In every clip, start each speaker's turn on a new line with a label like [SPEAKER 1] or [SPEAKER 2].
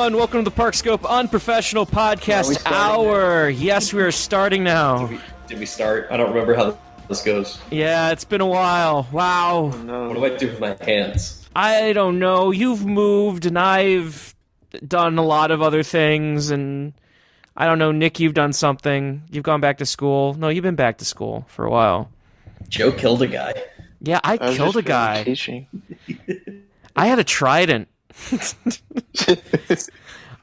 [SPEAKER 1] everyone. Welcome to the Parkscope Unprofessional Podcast Hour. Yes, we are starting now.
[SPEAKER 2] Did we start? I don't remember how this goes.
[SPEAKER 1] Yeah, it's been a while. Wow.
[SPEAKER 2] Oh, no. What do I do with my hands?
[SPEAKER 1] I don't know. You've moved, and I've done a lot of other things, and I don't know, Nick, you've done something. You've gone back to school. No, you've been back to school for a while.
[SPEAKER 2] Joe killed a guy.
[SPEAKER 1] Yeah, I killed a guy.
[SPEAKER 3] Teaching.
[SPEAKER 1] I had a trident.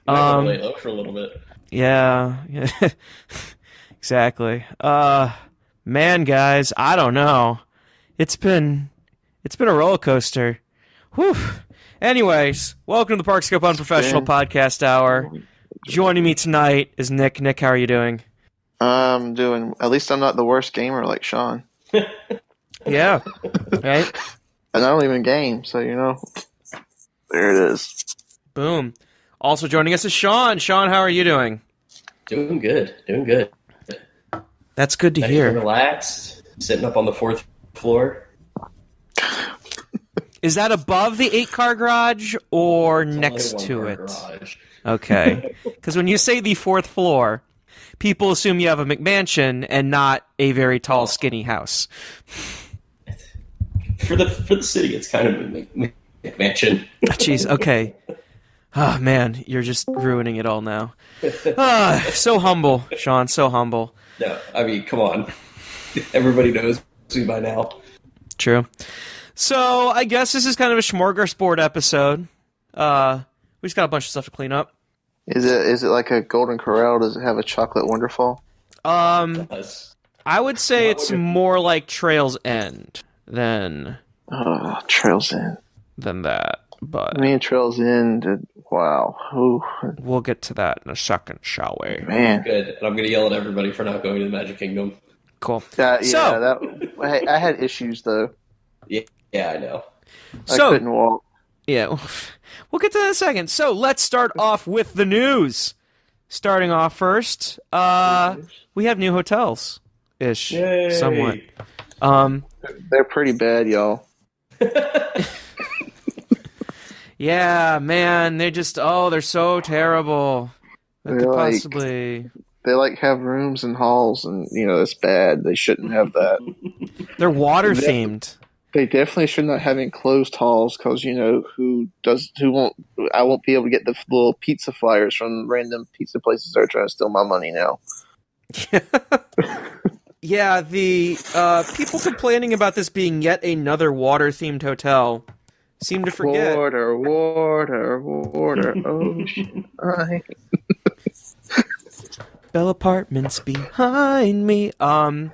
[SPEAKER 2] Lay low for a little bit.
[SPEAKER 1] Yeah. Exactly. Man, guys, I don't know. It's been a roller coaster. Whew. Anyways, welcome to the Parkscope Unprofessional Podcast Hour. Joining me tonight is Nick. Nick, how are you doing?
[SPEAKER 3] I'm doing. At least I'm not the worst gamer like Sean.
[SPEAKER 1] Yeah. Right?
[SPEAKER 3] And I don't even game, so you know. There it is.
[SPEAKER 1] Boom. Also joining us is Sean. Sean, how are you doing?
[SPEAKER 2] Doing good. Doing good.
[SPEAKER 1] That's good to
[SPEAKER 2] Nice
[SPEAKER 1] hear.
[SPEAKER 2] and relaxed. Sitting up on the 4th floor.
[SPEAKER 1] Is that above the 8-car garage or
[SPEAKER 2] It's
[SPEAKER 1] next
[SPEAKER 2] only a
[SPEAKER 1] to
[SPEAKER 2] one-car
[SPEAKER 1] it?
[SPEAKER 2] garage.
[SPEAKER 1] Okay. Because when you say the 4th floor, people assume you have a McMansion and not a very tall, skinny house.
[SPEAKER 2] For the city, it's kind of a McMansion.
[SPEAKER 1] Jeez, okay. Oh, man, you're just ruining it all now. So humble, Sean, so humble.
[SPEAKER 2] No, I mean, come on. Everybody knows me by now.
[SPEAKER 1] True. So, I guess this is kind of a smorgasbord episode. We just got a bunch of stuff to clean up.
[SPEAKER 3] Is it like a Golden Corral? Does it have a chocolate Wonderful?
[SPEAKER 2] Yes.
[SPEAKER 1] I would say it's more like Trails End than
[SPEAKER 3] Trails End.
[SPEAKER 1] that, but
[SPEAKER 3] Me and Trails End. Wow. Ooh,
[SPEAKER 1] we'll get to that in a second, shall we?
[SPEAKER 3] man.
[SPEAKER 2] Good. And I'm going to yell at everybody for not going to the Magic Kingdom.
[SPEAKER 1] Cool.
[SPEAKER 3] I had issues though.
[SPEAKER 2] Yeah, I know.
[SPEAKER 3] I couldn't walk.
[SPEAKER 1] Yeah, we'll get to that in a second. So let's start off with the news. Starting off first, we have new hotels-ish,
[SPEAKER 2] Yay.
[SPEAKER 1] somewhat.
[SPEAKER 3] They're pretty bad, y'all.
[SPEAKER 1] Yeah, man, they're so terrible. That could
[SPEAKER 3] They're like-
[SPEAKER 1] possibly...
[SPEAKER 3] They have rooms and halls, and it's bad. They shouldn't have that.
[SPEAKER 1] They're water-themed.
[SPEAKER 3] They definitely should not have enclosed halls because I won't be able to get the little pizza flyers from random pizza places that are trying to steal my money now.
[SPEAKER 1] Yeah, the people complaining about this being yet another water-themed hotel seem to forget.
[SPEAKER 3] Water, ocean.
[SPEAKER 1] Bell Apartments behind me. I'm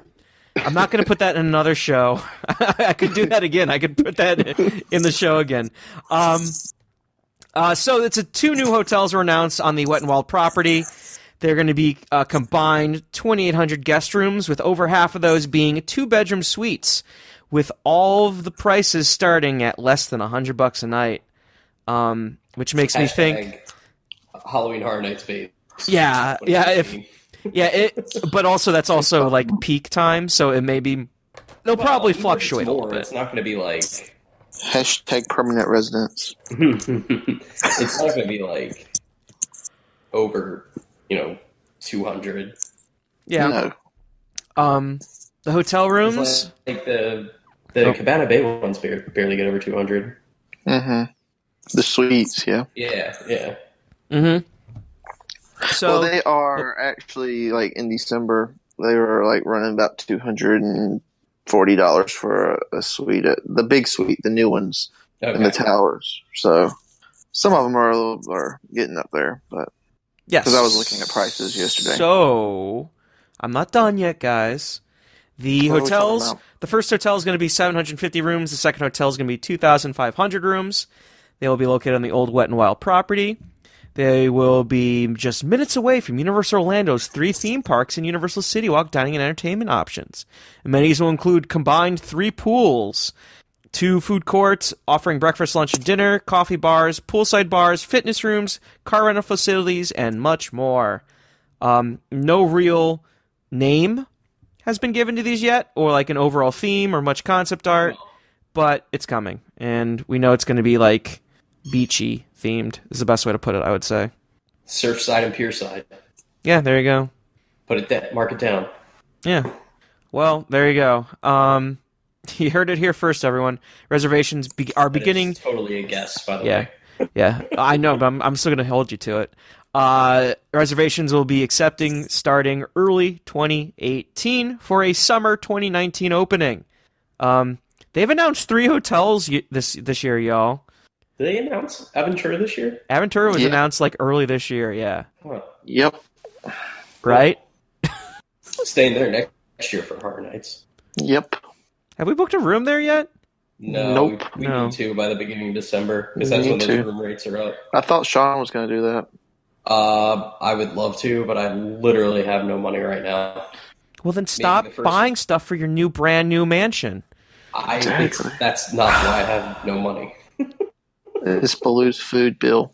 [SPEAKER 1] not going to put that in another show. I could do that again. I could put that in the show again. So it's two new hotels were announced on the Wet n Wild property. They're going to be combined 2,800 guest rooms, with over half of those being two-bedroom suites, with all of the prices starting at less than $100 a night, which makes me think
[SPEAKER 2] Halloween Horror Nights babe.
[SPEAKER 1] Yeah. But also that's also like peak time, so it may be. They'll probably fluctuate a little bit.
[SPEAKER 2] It's not going to be like
[SPEAKER 3] # permanent residence.
[SPEAKER 2] It's not going to be like over, 200.
[SPEAKER 1] Yeah.
[SPEAKER 3] No.
[SPEAKER 1] The hotel rooms.
[SPEAKER 2] It's like the Cabana Bay ones barely get over 200.
[SPEAKER 3] Mm-hmm. The suites, yeah.
[SPEAKER 2] Yeah.
[SPEAKER 1] Mm-hmm. So
[SPEAKER 3] they are actually in December. They were running about $240 for a suite, the big suite, the new ones in the towers. So some of them are getting up there, but
[SPEAKER 1] yes,
[SPEAKER 3] because I was looking at prices yesterday.
[SPEAKER 1] So I'm not done yet, guys. The hotels. The first hotel is going to be 750 rooms. The second hotel is going to be 2,500 rooms. They will be located on the old Wet n Wild property. They will be just minutes away from Universal Orlando's 3 theme parks and Universal City Walk dining and entertainment options. Amenities will include combined 3 pools, 2 food courts offering breakfast, lunch, and dinner, coffee bars, poolside bars, fitness rooms, car rental facilities, and much more. No real name has been given to these yet, or an overall theme or much concept art, but it's coming. And we know it's going to be beachy themed is the best way to put it, I would say.
[SPEAKER 2] Surfside and Pierside.
[SPEAKER 1] Yeah, there you go.
[SPEAKER 2] Mark it down.
[SPEAKER 1] Yeah. Well, there you go. You heard it here first, everyone. Reservations are beginning.
[SPEAKER 2] It's totally a guess, by the way.
[SPEAKER 1] Yeah, I know, but I'm still going to hold you to it. Reservations will be accepting starting early 2018 for a summer 2019 opening. They've announced 3 hotels this year, y'all.
[SPEAKER 2] Did they announce Aventura this year?
[SPEAKER 1] Aventura was announced like early this year, yeah.
[SPEAKER 2] Huh.
[SPEAKER 3] Yep.
[SPEAKER 1] Right?
[SPEAKER 2] Staying there next year for Horror Nights.
[SPEAKER 3] Yep.
[SPEAKER 1] Have we booked a room there yet?
[SPEAKER 2] No,
[SPEAKER 3] Nope.
[SPEAKER 2] we
[SPEAKER 1] No.
[SPEAKER 2] need to by the beginning of December, because that's
[SPEAKER 3] We
[SPEAKER 2] when
[SPEAKER 3] need
[SPEAKER 2] those
[SPEAKER 3] to.
[SPEAKER 2] room rates are up.
[SPEAKER 3] I thought Sean was going to do that.
[SPEAKER 2] I would love to, but I literally have no money right now.
[SPEAKER 1] Well, then stop
[SPEAKER 2] the first-
[SPEAKER 1] buying stuff for your brand new mansion.
[SPEAKER 3] Exactly.
[SPEAKER 2] That's not why I have no money.
[SPEAKER 3] It's Baloo's food bill.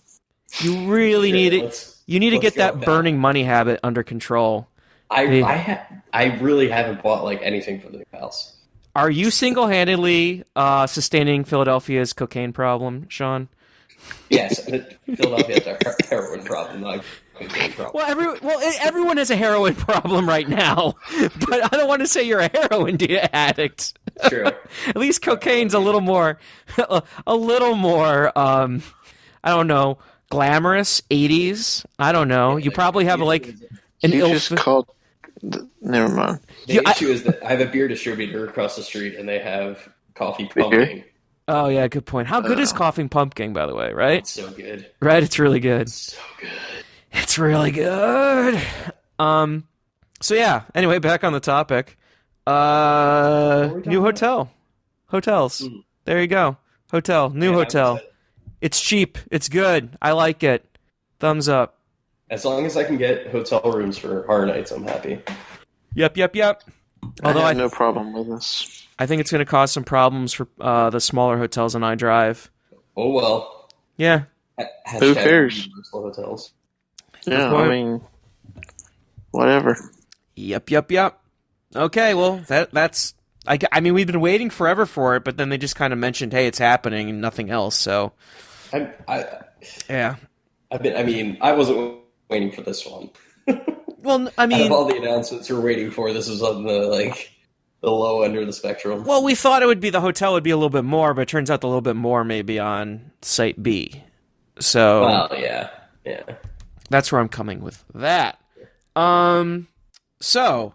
[SPEAKER 1] You really
[SPEAKER 2] Sure,
[SPEAKER 1] need it.
[SPEAKER 2] let's-
[SPEAKER 1] You need to
[SPEAKER 2] let's
[SPEAKER 1] get
[SPEAKER 2] go
[SPEAKER 1] that
[SPEAKER 2] with
[SPEAKER 1] burning money habit under control.
[SPEAKER 2] I really haven't bought like anything for the new house.
[SPEAKER 1] Are you single-handedly sustaining Philadelphia's cocaine problem, Sean?
[SPEAKER 2] Yes, Philadelphia has a heroin problem, not a cocaine problem.
[SPEAKER 1] Well, everyone has a heroin problem right now, but I don't want to say you're a heroin addict.
[SPEAKER 2] True.
[SPEAKER 1] At least cocaine's a little more, I don't know, glamorous. 80s. I don't know. You probably have an
[SPEAKER 3] You
[SPEAKER 1] ill.
[SPEAKER 3] just called... Never mind.
[SPEAKER 2] The issue is that I have a beer distributor across the street, and they have coffee pumping.
[SPEAKER 1] Oh yeah, good point. How good is Coughing Pumpkin, by the way? Right?
[SPEAKER 2] It's so good.
[SPEAKER 1] Right, it's really good.
[SPEAKER 2] So good.
[SPEAKER 1] It's really good. So yeah. Anyway, back on the topic. New hotel. Hotels. There you go. New hotel. It's cheap. It's good. I like it. Thumbs up.
[SPEAKER 2] As long as I can get hotel rooms for Horror Nights, I'm happy.
[SPEAKER 1] Yep. Although
[SPEAKER 3] I have no problem with this.
[SPEAKER 1] I think it's going to cause some problems for the smaller hotels on iDrive.
[SPEAKER 2] Oh well.
[SPEAKER 1] Yeah.
[SPEAKER 3] Who cares?
[SPEAKER 2] Universal hotels.
[SPEAKER 3] Yeah,
[SPEAKER 1] point.
[SPEAKER 3] I mean, whatever.
[SPEAKER 1] Yep. Okay, well, that's... I mean, we've been waiting forever for it, but then they just kind of mentioned, hey, it's happening, and nothing else, so... Yeah.
[SPEAKER 2] I wasn't waiting for this one.
[SPEAKER 1] Well, I
[SPEAKER 2] Out
[SPEAKER 1] mean...
[SPEAKER 2] of all the announcements we're waiting for, this is on the low end of the spectrum.
[SPEAKER 1] Well, we thought the hotel would be a little bit more, but it turns out the little bit more may be on Site B. So...
[SPEAKER 2] Well, yeah.
[SPEAKER 1] That's where I'm coming with that. So...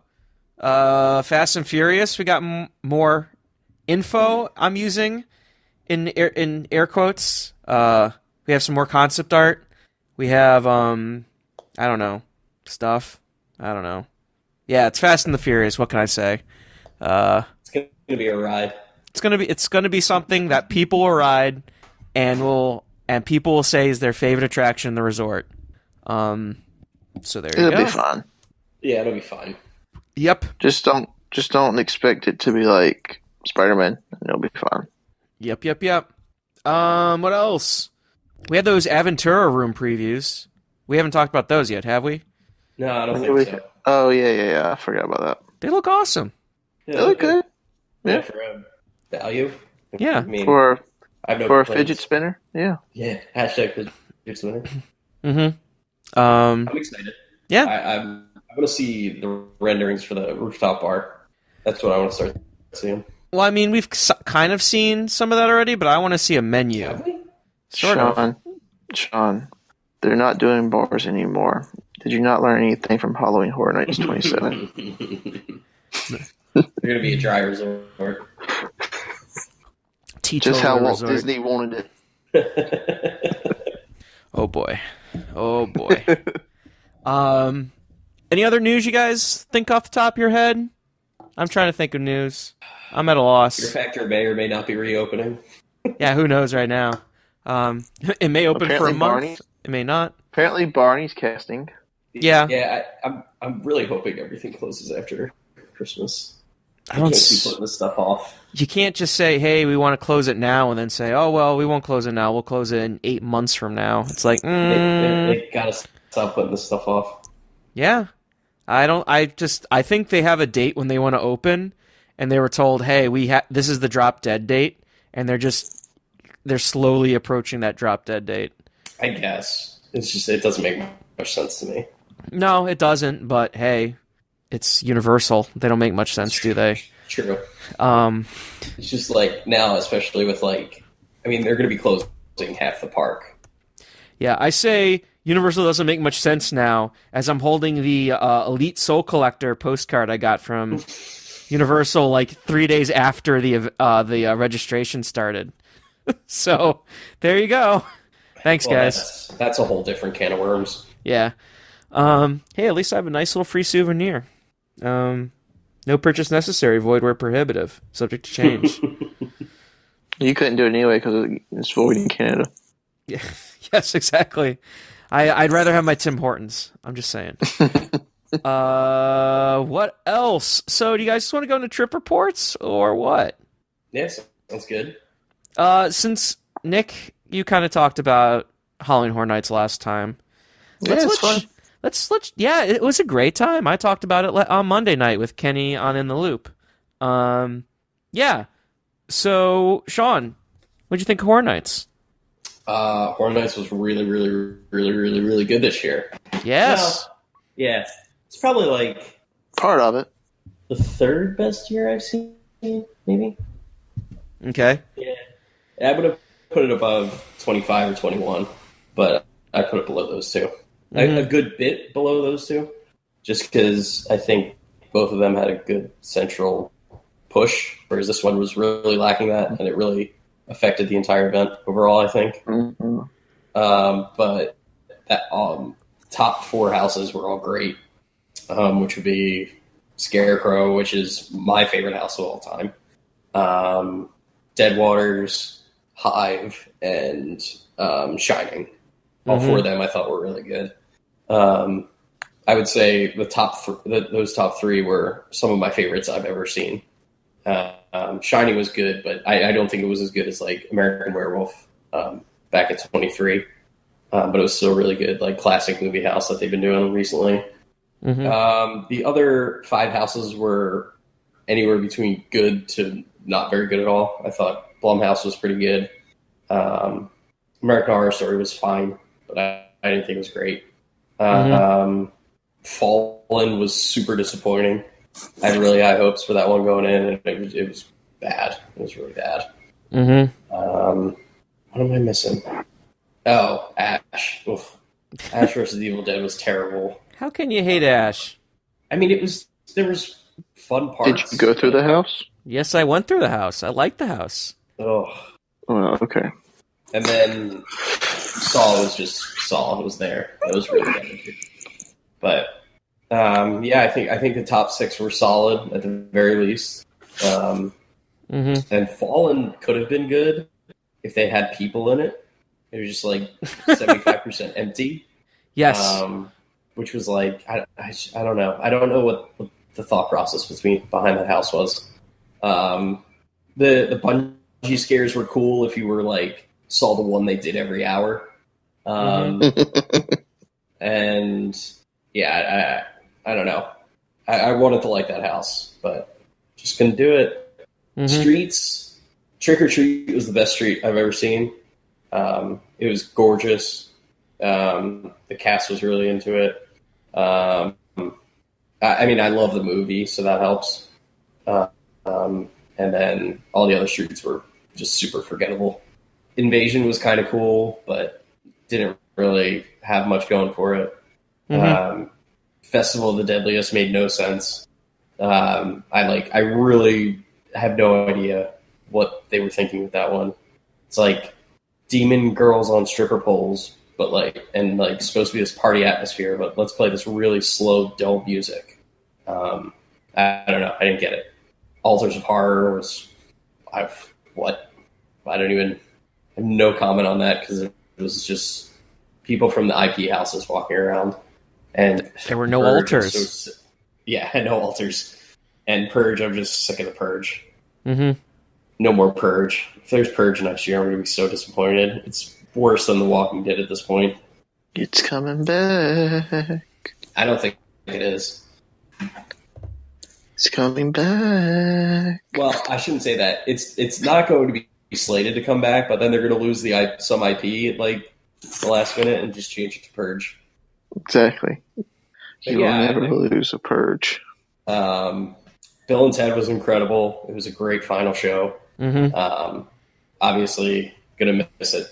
[SPEAKER 1] Fast and Furious, we got more info I'm using in air quotes. We have some more concept art. We have, I don't know, stuff. I don't know. Yeah, it's Fast and the Furious. What can I say?
[SPEAKER 2] It's going to be a ride.
[SPEAKER 1] It's gonna be something that people will ride and people will say is their favorite attraction in the resort. So there you go.
[SPEAKER 3] It'll be fun.
[SPEAKER 2] Yeah, it'll be fine.
[SPEAKER 1] Yep.
[SPEAKER 3] Just don't expect it to be like Spider-Man, and it'll be fun.
[SPEAKER 1] Yep. What else? We had those Aventura room previews. We haven't talked about those yet, have we?
[SPEAKER 2] No, I don't think so.
[SPEAKER 3] Oh yeah. I forgot about that.
[SPEAKER 1] They look awesome.
[SPEAKER 2] Yeah,
[SPEAKER 3] They look good.
[SPEAKER 2] Yeah, for value.
[SPEAKER 1] Yeah.
[SPEAKER 2] I mean,
[SPEAKER 3] For
[SPEAKER 2] I have no
[SPEAKER 3] a
[SPEAKER 2] complaints.
[SPEAKER 3] fidget spinner. Yeah.
[SPEAKER 2] Yeah, hashtag fidget spinner.
[SPEAKER 1] Mm-hmm.
[SPEAKER 2] I'm excited.
[SPEAKER 1] Yeah.
[SPEAKER 2] I want to see the renderings for the rooftop bar. That's what I want to start seeing.
[SPEAKER 1] Well, I mean, we've kind of seen some of that already, but I want to see a menu.
[SPEAKER 2] Have we?
[SPEAKER 1] Sort of.
[SPEAKER 3] Sean, they're not doing bars anymore. Did you not learn anything from Halloween Horror Nights 27?
[SPEAKER 2] They're going to be a dry resort.
[SPEAKER 3] Just how Walt
[SPEAKER 1] Resort.
[SPEAKER 3] Disney wanted it.
[SPEAKER 1] Oh boy. Any other news you guys think off the top of your head? I'm trying to think of news. I'm at a
[SPEAKER 2] Your
[SPEAKER 1] loss.
[SPEAKER 2] Factor may or may not be reopening.
[SPEAKER 1] Yeah, who knows right now? It may open for a
[SPEAKER 3] Apparently
[SPEAKER 1] month.
[SPEAKER 3] Barney-
[SPEAKER 1] It may not.
[SPEAKER 3] Apparently Barney's casting.
[SPEAKER 1] Yeah.
[SPEAKER 2] Yeah, I'm really hoping everything closes after Christmas.
[SPEAKER 1] I
[SPEAKER 2] I
[SPEAKER 1] don't.
[SPEAKER 2] can't keep putting this stuff off.
[SPEAKER 1] You can't just say, "Hey, we want to close it now," and then say, "Oh well, we won't close it now. We'll close it in 8 months from now." It's like,
[SPEAKER 2] They gotta stop putting this stuff off.
[SPEAKER 1] yeah. I think they have a date when they want to open, and they were told, "Hey, this is the drop dead date," and they're slowly approaching that drop dead date.
[SPEAKER 2] I guess it's just it doesn't make much sense to me.
[SPEAKER 1] No, it doesn't. But hey, it's Universal. They don't make much sense, do they?
[SPEAKER 2] True. It's just like now, especially with like, I mean, they're going to be closing half the park.
[SPEAKER 1] Yeah, I say Universal doesn't make much sense now, as I'm holding the Elite Soul Collector postcard I got from Universal like 3 days after the registration started. So there you go. Thanks, guys.
[SPEAKER 2] That's a whole different can of worms.
[SPEAKER 1] Yeah. Hey, at least I have a nice little free souvenir. No purchase necessary. Void where prohibitive. Subject to change.
[SPEAKER 3] You couldn't do it anyway because it's void in Canada.
[SPEAKER 1] Yeah. Yes, exactly. I'd rather have my Tim Hortons. I'm just saying. What else? So, do you guys just want to go into trip reports or what?
[SPEAKER 2] Yes, that's good.
[SPEAKER 1] Since Nick, you kind of talked about Halloween Horror Nights last time.
[SPEAKER 3] It's fun.
[SPEAKER 1] Let's. Yeah, it was a great time. I talked about it on Monday night with Kenny on In the Loop. Yeah. So, Sean, what'd you think of Horror Nights?
[SPEAKER 2] Horror Nights was really, really, really, really, really good this year.
[SPEAKER 1] Yes.
[SPEAKER 2] Yeah. It's probably like
[SPEAKER 3] Part of it.
[SPEAKER 2] the third best year I've seen, maybe.
[SPEAKER 1] Okay.
[SPEAKER 2] Yeah. I would have put it above 25 or 21, but I put it below those two. A good bit below those two, just because I think both of them had a good central push, whereas this one was really lacking that, and it really affected the entire event overall, I think.
[SPEAKER 3] Mm-hmm.
[SPEAKER 2] But that top four houses were all great, which would be Scarecrow, which is my favorite house of all time, Dead Waters, Hive, and Shining. All four of them I thought were really good. I would say the those top three were some of my favorites I've ever seen. Shining was good, but I don't think it was as good as like American Werewolf back at 23. But it was still really good, like classic movie house that they've been doing recently. The other five houses were anywhere between good to not very good at all. I thought Blumhouse was pretty good. American Horror Story was fine, but I didn't think it was great. Fallen was super disappointing. I had really high hopes for that one going in, and it was bad. It was really bad. What am I missing? Oh, Ash. Oof. Ash vs. Evil Dead was terrible.
[SPEAKER 1] How can you hate Ash?
[SPEAKER 2] I mean, there was fun parts.
[SPEAKER 3] Did you go through the house?
[SPEAKER 1] Yes, I went through the house. I liked the house.
[SPEAKER 2] Oh.
[SPEAKER 3] Oh, okay.
[SPEAKER 2] And then Saw was just Saw. It was there. It was really good. But yeah, I think the top six were solid at the very least. And Fallen could have been good if they had people in it. It was just like 75% empty.
[SPEAKER 1] Yes.
[SPEAKER 2] Which was like I don't know. I don't know what the thought process behind that house was. The bungee scares were cool if you were like saw the one they did every hour. And yeah, I don't know. I wanted to like that house, but just couldn't do it. Streets, Trick or Treat was the best street I've ever seen. It was gorgeous. The cast was really into it. I mean, I love the movie, so that helps. And then all the other streets were just super forgettable. Invasion was kind of cool, but didn't really have much going for it. Festival of the Deadliest made no sense. I really have no idea what they were thinking with that one. It's like demon girls on stripper poles, but supposed to be this party atmosphere, but let's play this really slow, dull music. I don't know. I didn't get it. Altars of Horror was, I have no comment on that because it was just people from the IP houses walking around. And
[SPEAKER 1] there were no altars.
[SPEAKER 2] No altars. And Purge, I'm just sick of the Purge.
[SPEAKER 1] No
[SPEAKER 2] more Purge. If there's Purge next year, I'm going to be so disappointed. It's worse than The Walking Dead at this point.
[SPEAKER 3] It's coming back.
[SPEAKER 2] I don't think it is.
[SPEAKER 3] It's coming back.
[SPEAKER 2] Well, I shouldn't say that. It's not going to be slated to come back, but then they're going to lose some IP at like the last minute and just change it to Purge.
[SPEAKER 3] Exactly.
[SPEAKER 2] But
[SPEAKER 3] You will never lose a purge.
[SPEAKER 2] Bill and Ted was incredible. It was a great final show.
[SPEAKER 1] Mm-hmm.
[SPEAKER 2] Obviously, gonna miss it.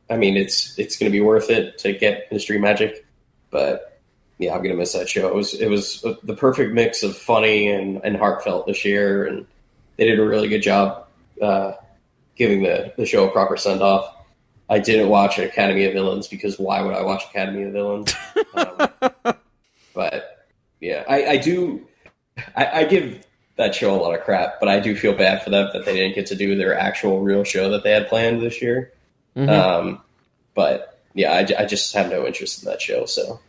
[SPEAKER 2] I mean, it's gonna be worth it to get Mystery Magic, but yeah, I'm gonna miss that show. It was the perfect mix of funny and heartfelt this year, and they did a really good job giving the show a proper send off. I didn't watch Academy of Villains because why would I watch Academy of Villains? But yeah, I do. I give that show a lot of crap, but I do feel bad for them that they didn't get to do their actual real show that they had planned this year.
[SPEAKER 1] Mm-hmm.
[SPEAKER 2] But yeah, I just have no interest in that show, so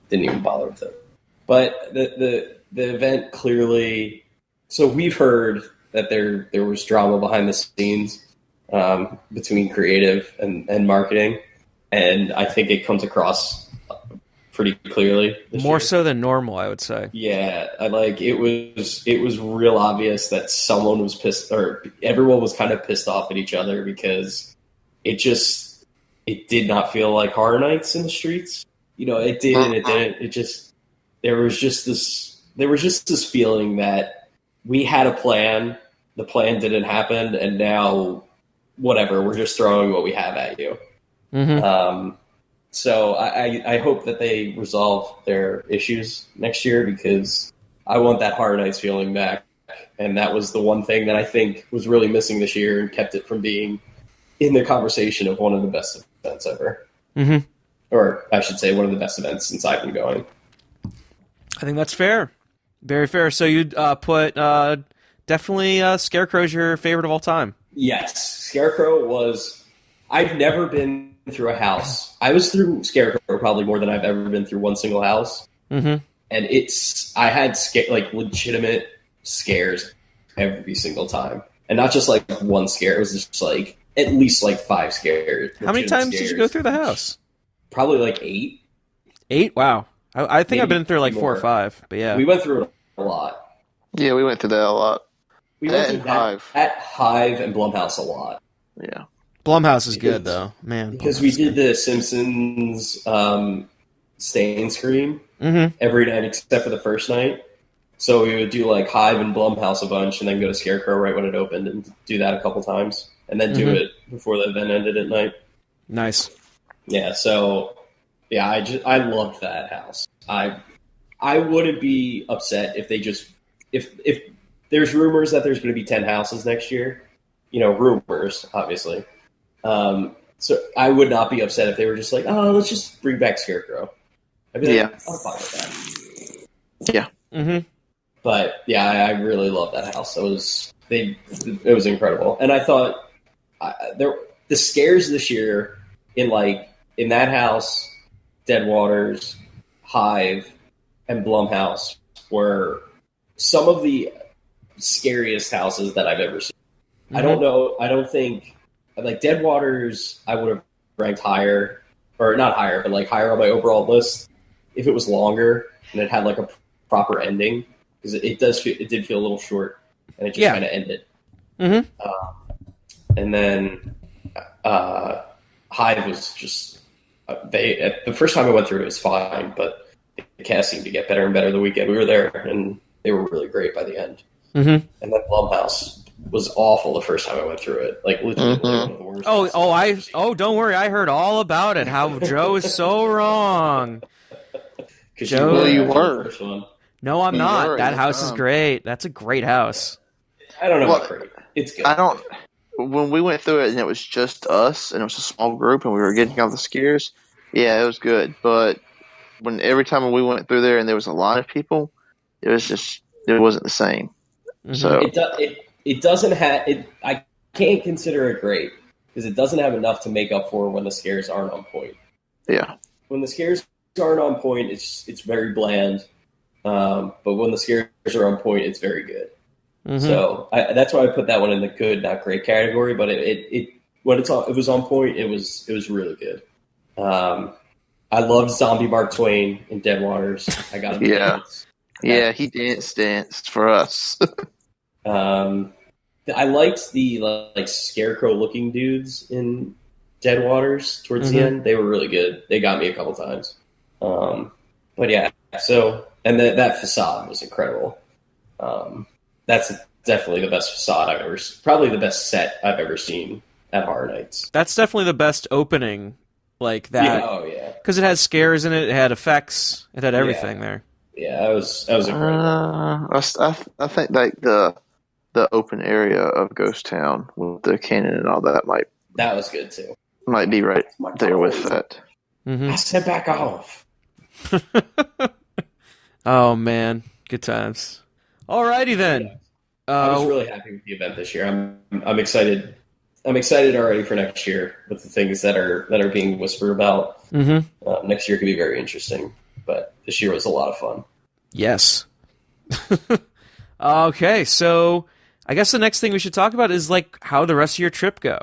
[SPEAKER 2] didn't even bother with it. But the event clearly. So we've heard that there was drama behind the scenes between creative and marketing, and I think it comes across pretty clearly.
[SPEAKER 1] More so than normal, I would say.
[SPEAKER 2] Yeah, it was real obvious that someone was pissed, or everyone was kind of pissed off at each other because it did not feel like Horror Nights in the streets. It did and it didn't. There was just this feeling that we had a plan, the plan didn't happen, and now whatever, we're just throwing what we have at you.
[SPEAKER 1] Mm-hmm.
[SPEAKER 2] So I hope that they resolve their issues next year because I want that Horror Nights feeling back. And that was the one thing that I think was really missing this year and kept it from being in the conversation of one of the best events ever.
[SPEAKER 1] Mm-hmm.
[SPEAKER 2] Or I should say one of the best events since I've been going.
[SPEAKER 1] I think that's fair. Very fair. So you'd put definitely Scarecrow's your favorite of all time.
[SPEAKER 2] Yes. Scarecrow was... I've never been through a house. I was through Scarecrow probably more than I've ever been through one single house.
[SPEAKER 1] Mm-hmm.
[SPEAKER 2] And I had legitimate scares every single time. And not just like one scare. It was just like at least like 5 scares.
[SPEAKER 1] How many times did you go through the house?
[SPEAKER 2] Probably like 8.
[SPEAKER 1] 8? Wow. I think
[SPEAKER 2] Maybe
[SPEAKER 1] I've been through like
[SPEAKER 2] more.
[SPEAKER 1] 4 or 5, but yeah.
[SPEAKER 2] We went through it a lot.
[SPEAKER 3] Yeah, we went through that a lot.
[SPEAKER 2] We went through
[SPEAKER 3] Hive.
[SPEAKER 2] At Hive and Blumhouse a lot.
[SPEAKER 3] Yeah.
[SPEAKER 1] Blumhouse is good, though. Man.
[SPEAKER 2] Because we did the Simpsons stay-in screen every night except for the first night. So we would do like Hive and Blumhouse a bunch and then go to Scarecrow right when it opened and do that a couple times. And then do it before the event ended at night.
[SPEAKER 1] Nice.
[SPEAKER 2] Yeah, so... Yeah, I loved that house. I wouldn't be upset if they just... If there's rumors that there's going to be 10 houses next year. Rumors, obviously. So I would not be upset if they were just like, oh, let's just bring back Scarecrow. I'd be like, I'm fine with that.
[SPEAKER 3] Yeah.
[SPEAKER 1] Mm-hmm.
[SPEAKER 2] But yeah, I really love that house. It was incredible, and I thought the scares this year in that house, Dead Waters, Hive, and Blumhouse were some of the scariest houses that I've ever seen. Mm-hmm. I don't know. I don't think like Dead Waters I would have ranked higher, or not higher, but like higher on my overall list if it was longer and it had like a proper ending, because it did feel a little short and it just kind of ended. Mm-hmm. And then Hive was just the first time I went through it was fine, but the cast seemed to get better and better the weekend we were there, and they were really great by the end. Mm-hmm. And then Blumhouse was awful the first time I went through it, like literally one of the worst.
[SPEAKER 1] Don't worry, I heard all about it. How Joe is so wrong.
[SPEAKER 3] Joe, you were.
[SPEAKER 1] No, I'm not. That house is great. That's a great house.
[SPEAKER 2] I don't know about great. It's good.
[SPEAKER 3] When we went through it and it was just us and it was a small group and we were getting all the scares, yeah, it was good. But every time we went through there and there was a lot of people, it wasn't the same. Mm-hmm. So
[SPEAKER 2] it doesn't have it. I can't consider it great because it doesn't have enough to make up for when the scares aren't on point.
[SPEAKER 3] Yeah,
[SPEAKER 2] when the scares aren't on point, it's very bland. But when the scares are on point, it's very good. Mm-hmm. So that's why I put that one in the good, not great category. But it was on point. It was really good. I loved Zombie Mark Twain in Dead Waters. I got him.
[SPEAKER 3] Yeah, he danced for us.
[SPEAKER 2] I liked the scarecrow looking dudes in Dead Waters towards the end. They were really good. They got me a couple times. But yeah, so and that facade was incredible. That's definitely the best facade I've ever, probably the best set I've ever seen at Horror Nights.
[SPEAKER 1] That's definitely the best opening, like that.
[SPEAKER 2] Yeah, oh yeah,
[SPEAKER 1] because it had scares in it, it had effects, it had everything there.
[SPEAKER 2] Yeah, that was incredible.
[SPEAKER 3] I think like the open area of Ghost Town with the cannon and all that
[SPEAKER 2] that was good too.
[SPEAKER 3] Might be right there with that.
[SPEAKER 2] I said back off.
[SPEAKER 1] Oh man, good times. Alrighty then.
[SPEAKER 2] I was really happy with the event this year. I'm excited. I'm excited already for next year with the things that are being whispered about. Next year could be very interesting, but this year was a lot of fun.
[SPEAKER 1] Yes. Okay, so I guess the next thing we should talk about is like how the rest of your trip go.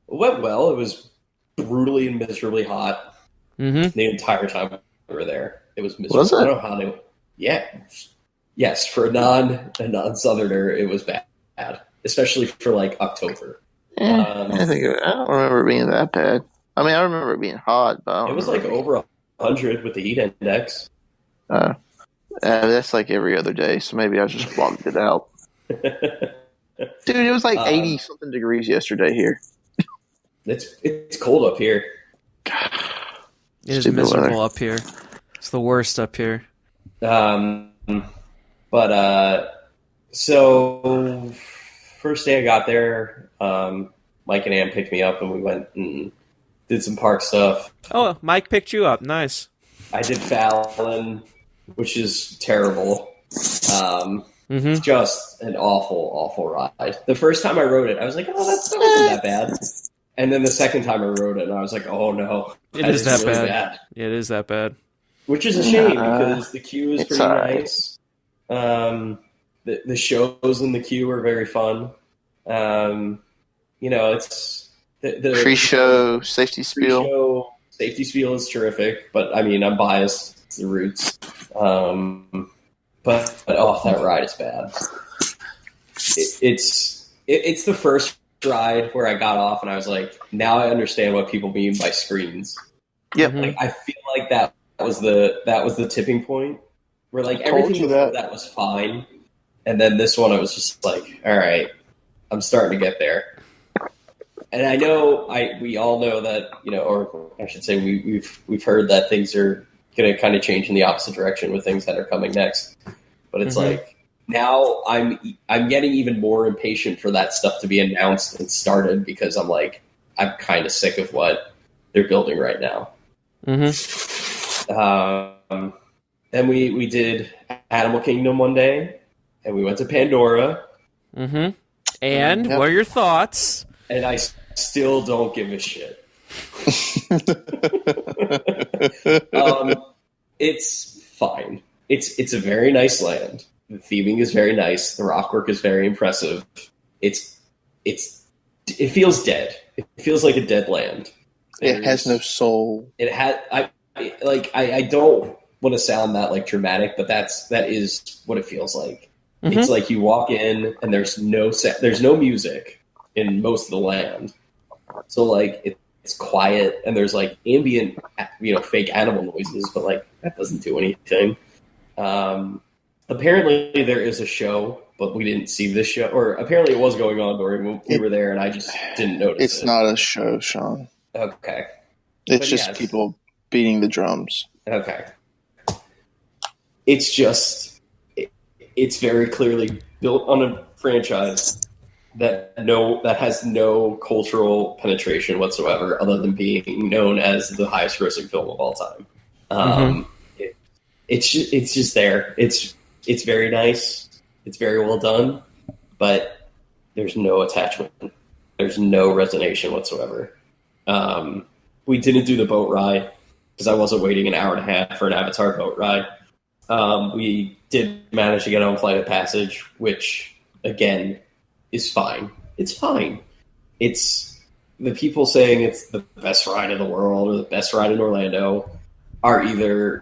[SPEAKER 2] It went well. It was brutally and miserably hot the entire time we were there. It was miserable.
[SPEAKER 3] Was it?
[SPEAKER 2] I don't know how they. Yeah. Yes, for a non-southerner, it was bad, especially for like October.
[SPEAKER 3] I don't remember it being that bad. I mean, I remember it being hot, but
[SPEAKER 2] it was like over 100 with the heat index.
[SPEAKER 3] That's like every other day, so maybe I just blocked it out. Dude, it was like 80 something degrees yesterday here.
[SPEAKER 2] It's cold up here.
[SPEAKER 1] It is miserable up here. It's the worst up here.
[SPEAKER 2] So first day I got there, Mike and Ann picked me up and we went and did some park stuff.
[SPEAKER 1] Oh, Mike picked you up. Nice.
[SPEAKER 2] I did Fallon, which is terrible. Just an awful ride. The first time I rode it, I was like, oh, that wasn't that bad. And then the second time I rode it, and I was like, oh no.
[SPEAKER 1] It is that
[SPEAKER 2] really
[SPEAKER 1] bad. Yeah, it is that bad.
[SPEAKER 2] Which is a shame because the queue is pretty nice. The shows in the queue are very fun. It's the
[SPEAKER 3] pre-show safety spiel.
[SPEAKER 2] Pre-show safety spiel is terrific, but I mean, I'm biased. It's the Roots. But that ride is bad. It's the first ride where I got off and I was like, now I understand what people mean by screens.
[SPEAKER 3] Yep.
[SPEAKER 2] Like I feel like that was the tipping point where like everything before that was fine, and then this one I was just like, all right, I'm starting to get there. And I know we all know that, or I should say we've heard that things are going to kind of change in the opposite direction with things that are coming next. But it's like now I'm getting even more impatient for that stuff to be announced and started because I'm like, I'm kind of sick of what they're building right now. Then we did Animal Kingdom one day, and we went to Pandora.
[SPEAKER 1] And what are your thoughts?
[SPEAKER 2] And I still don't give a shit. It's fine. It's a very nice land. The theming is very nice. The rock work is very impressive. It feels dead. It feels like a dead land.
[SPEAKER 3] It has no soul.
[SPEAKER 2] It had I don't want to sound that like dramatic, but that is what it feels like. It's like you walk in and there's no music in most of the land. So like it's quiet and there's like ambient, fake animal noises, but like that doesn't do anything. Apparently there is a show, but we didn't see this show, or apparently it was going on during when we were there and I just didn't notice
[SPEAKER 3] It's not a show, Sean.
[SPEAKER 2] Okay.
[SPEAKER 3] It's just people beating the drums.
[SPEAKER 2] Okay. It's just, it's very clearly built on a franchise that has no cultural penetration whatsoever, other than being known as the highest grossing film of all time. It's just there. It's very nice. It's very well done, but there's no attachment. There's no resonation whatsoever. We didn't do the boat ride because I wasn't waiting an hour and a half for an Avatar boat ride. We did manage to get on Flight of Passage, which, again, is fine. It's fine. It's the people saying it's the best ride in the world or the best ride in Orlando are either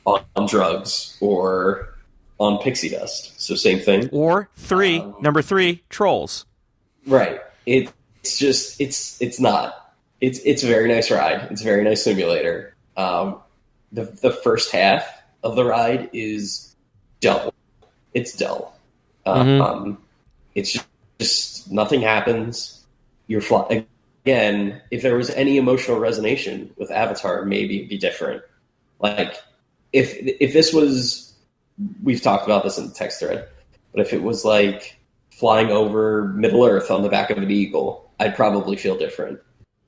[SPEAKER 2] on drugs or on pixie dust. So same thing.
[SPEAKER 1] Or number three, Trolls.
[SPEAKER 2] Right. It's just, it's not. It's a very nice ride. It's a very nice simulator. the first half of the ride is dull. It's dull. It's just nothing happens. You're flying. Again, if there was any emotional resonation with Avatar, maybe it'd be different. Like, if this was, we've talked about this in the text thread, but if it was like flying over Middle Earth on the back of an eagle, I'd probably feel different.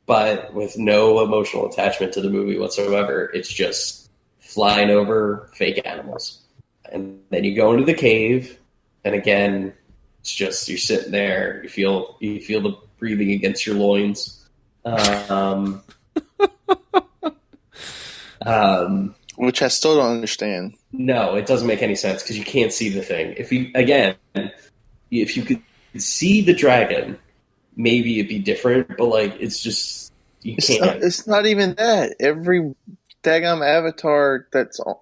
[SPEAKER 2] But with no emotional attachment to the movie whatsoever, it's just flying over fake animals. And then you go into the cave, and again, it's just you're sitting there. You feel the breathing against your loins.
[SPEAKER 3] Which I still don't understand.
[SPEAKER 2] No, it doesn't make any sense because you can't see the thing. If you could see the dragon, maybe it'd be different. But like, it's just you can't.
[SPEAKER 3] It's not even that. Every daggum avatar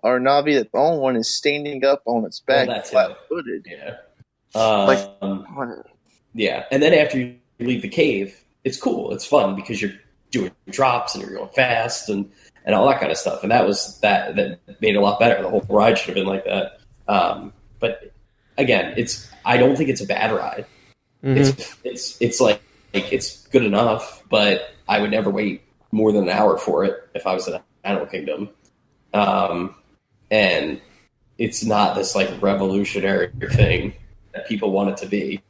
[SPEAKER 3] or Navi that's on one is standing up on its back, flat-footed.
[SPEAKER 2] Yeah.
[SPEAKER 3] What?
[SPEAKER 2] Yeah, and then after you leave the cave, it's cool. It's fun because you're doing drops and you're going fast and all that kind of stuff. And that made it a lot better. The whole ride should have been like that. But again, I don't think it's a bad ride. Mm-hmm. It's like it's good enough, but I would never wait more than an hour for it if I was at Animal Kingdom. And it's not this like revolutionary thing that people want it to be.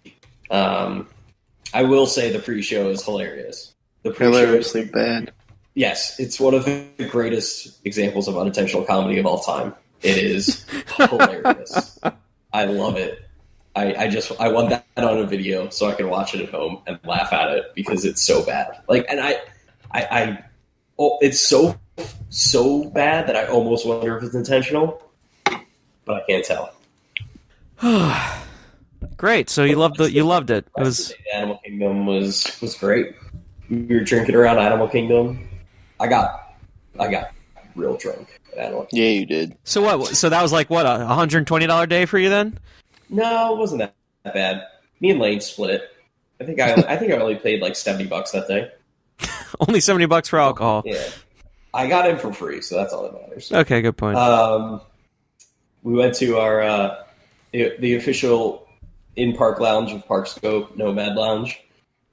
[SPEAKER 2] I will say the pre-show is hilarious. The pre-show
[SPEAKER 3] hilariously bad.
[SPEAKER 2] Yes, it's one of the greatest examples of unintentional comedy of all time. It is hilarious. I love it. I want that on a video so I can watch it at home and laugh at it because it's so bad. Like, and it's so bad that I almost wonder if it's intentional, but I can't tell.
[SPEAKER 1] Great. So you loved it. It was
[SPEAKER 2] Animal Kingdom was great. We were drinking around Animal Kingdom. I got real drunk at Animal Kingdom.
[SPEAKER 3] Yeah, you did.
[SPEAKER 1] So what? So that was like what, $120 day for you then?
[SPEAKER 2] No, it wasn't that bad. Me and Lane split it. I think I only paid like $70 that day.
[SPEAKER 1] Only $70 for alcohol.
[SPEAKER 2] Yeah, I got in for free, so that's all that matters.
[SPEAKER 1] Okay, good point.
[SPEAKER 2] We went to our the official in-park lounge of Parkscope, Nomad Lounge.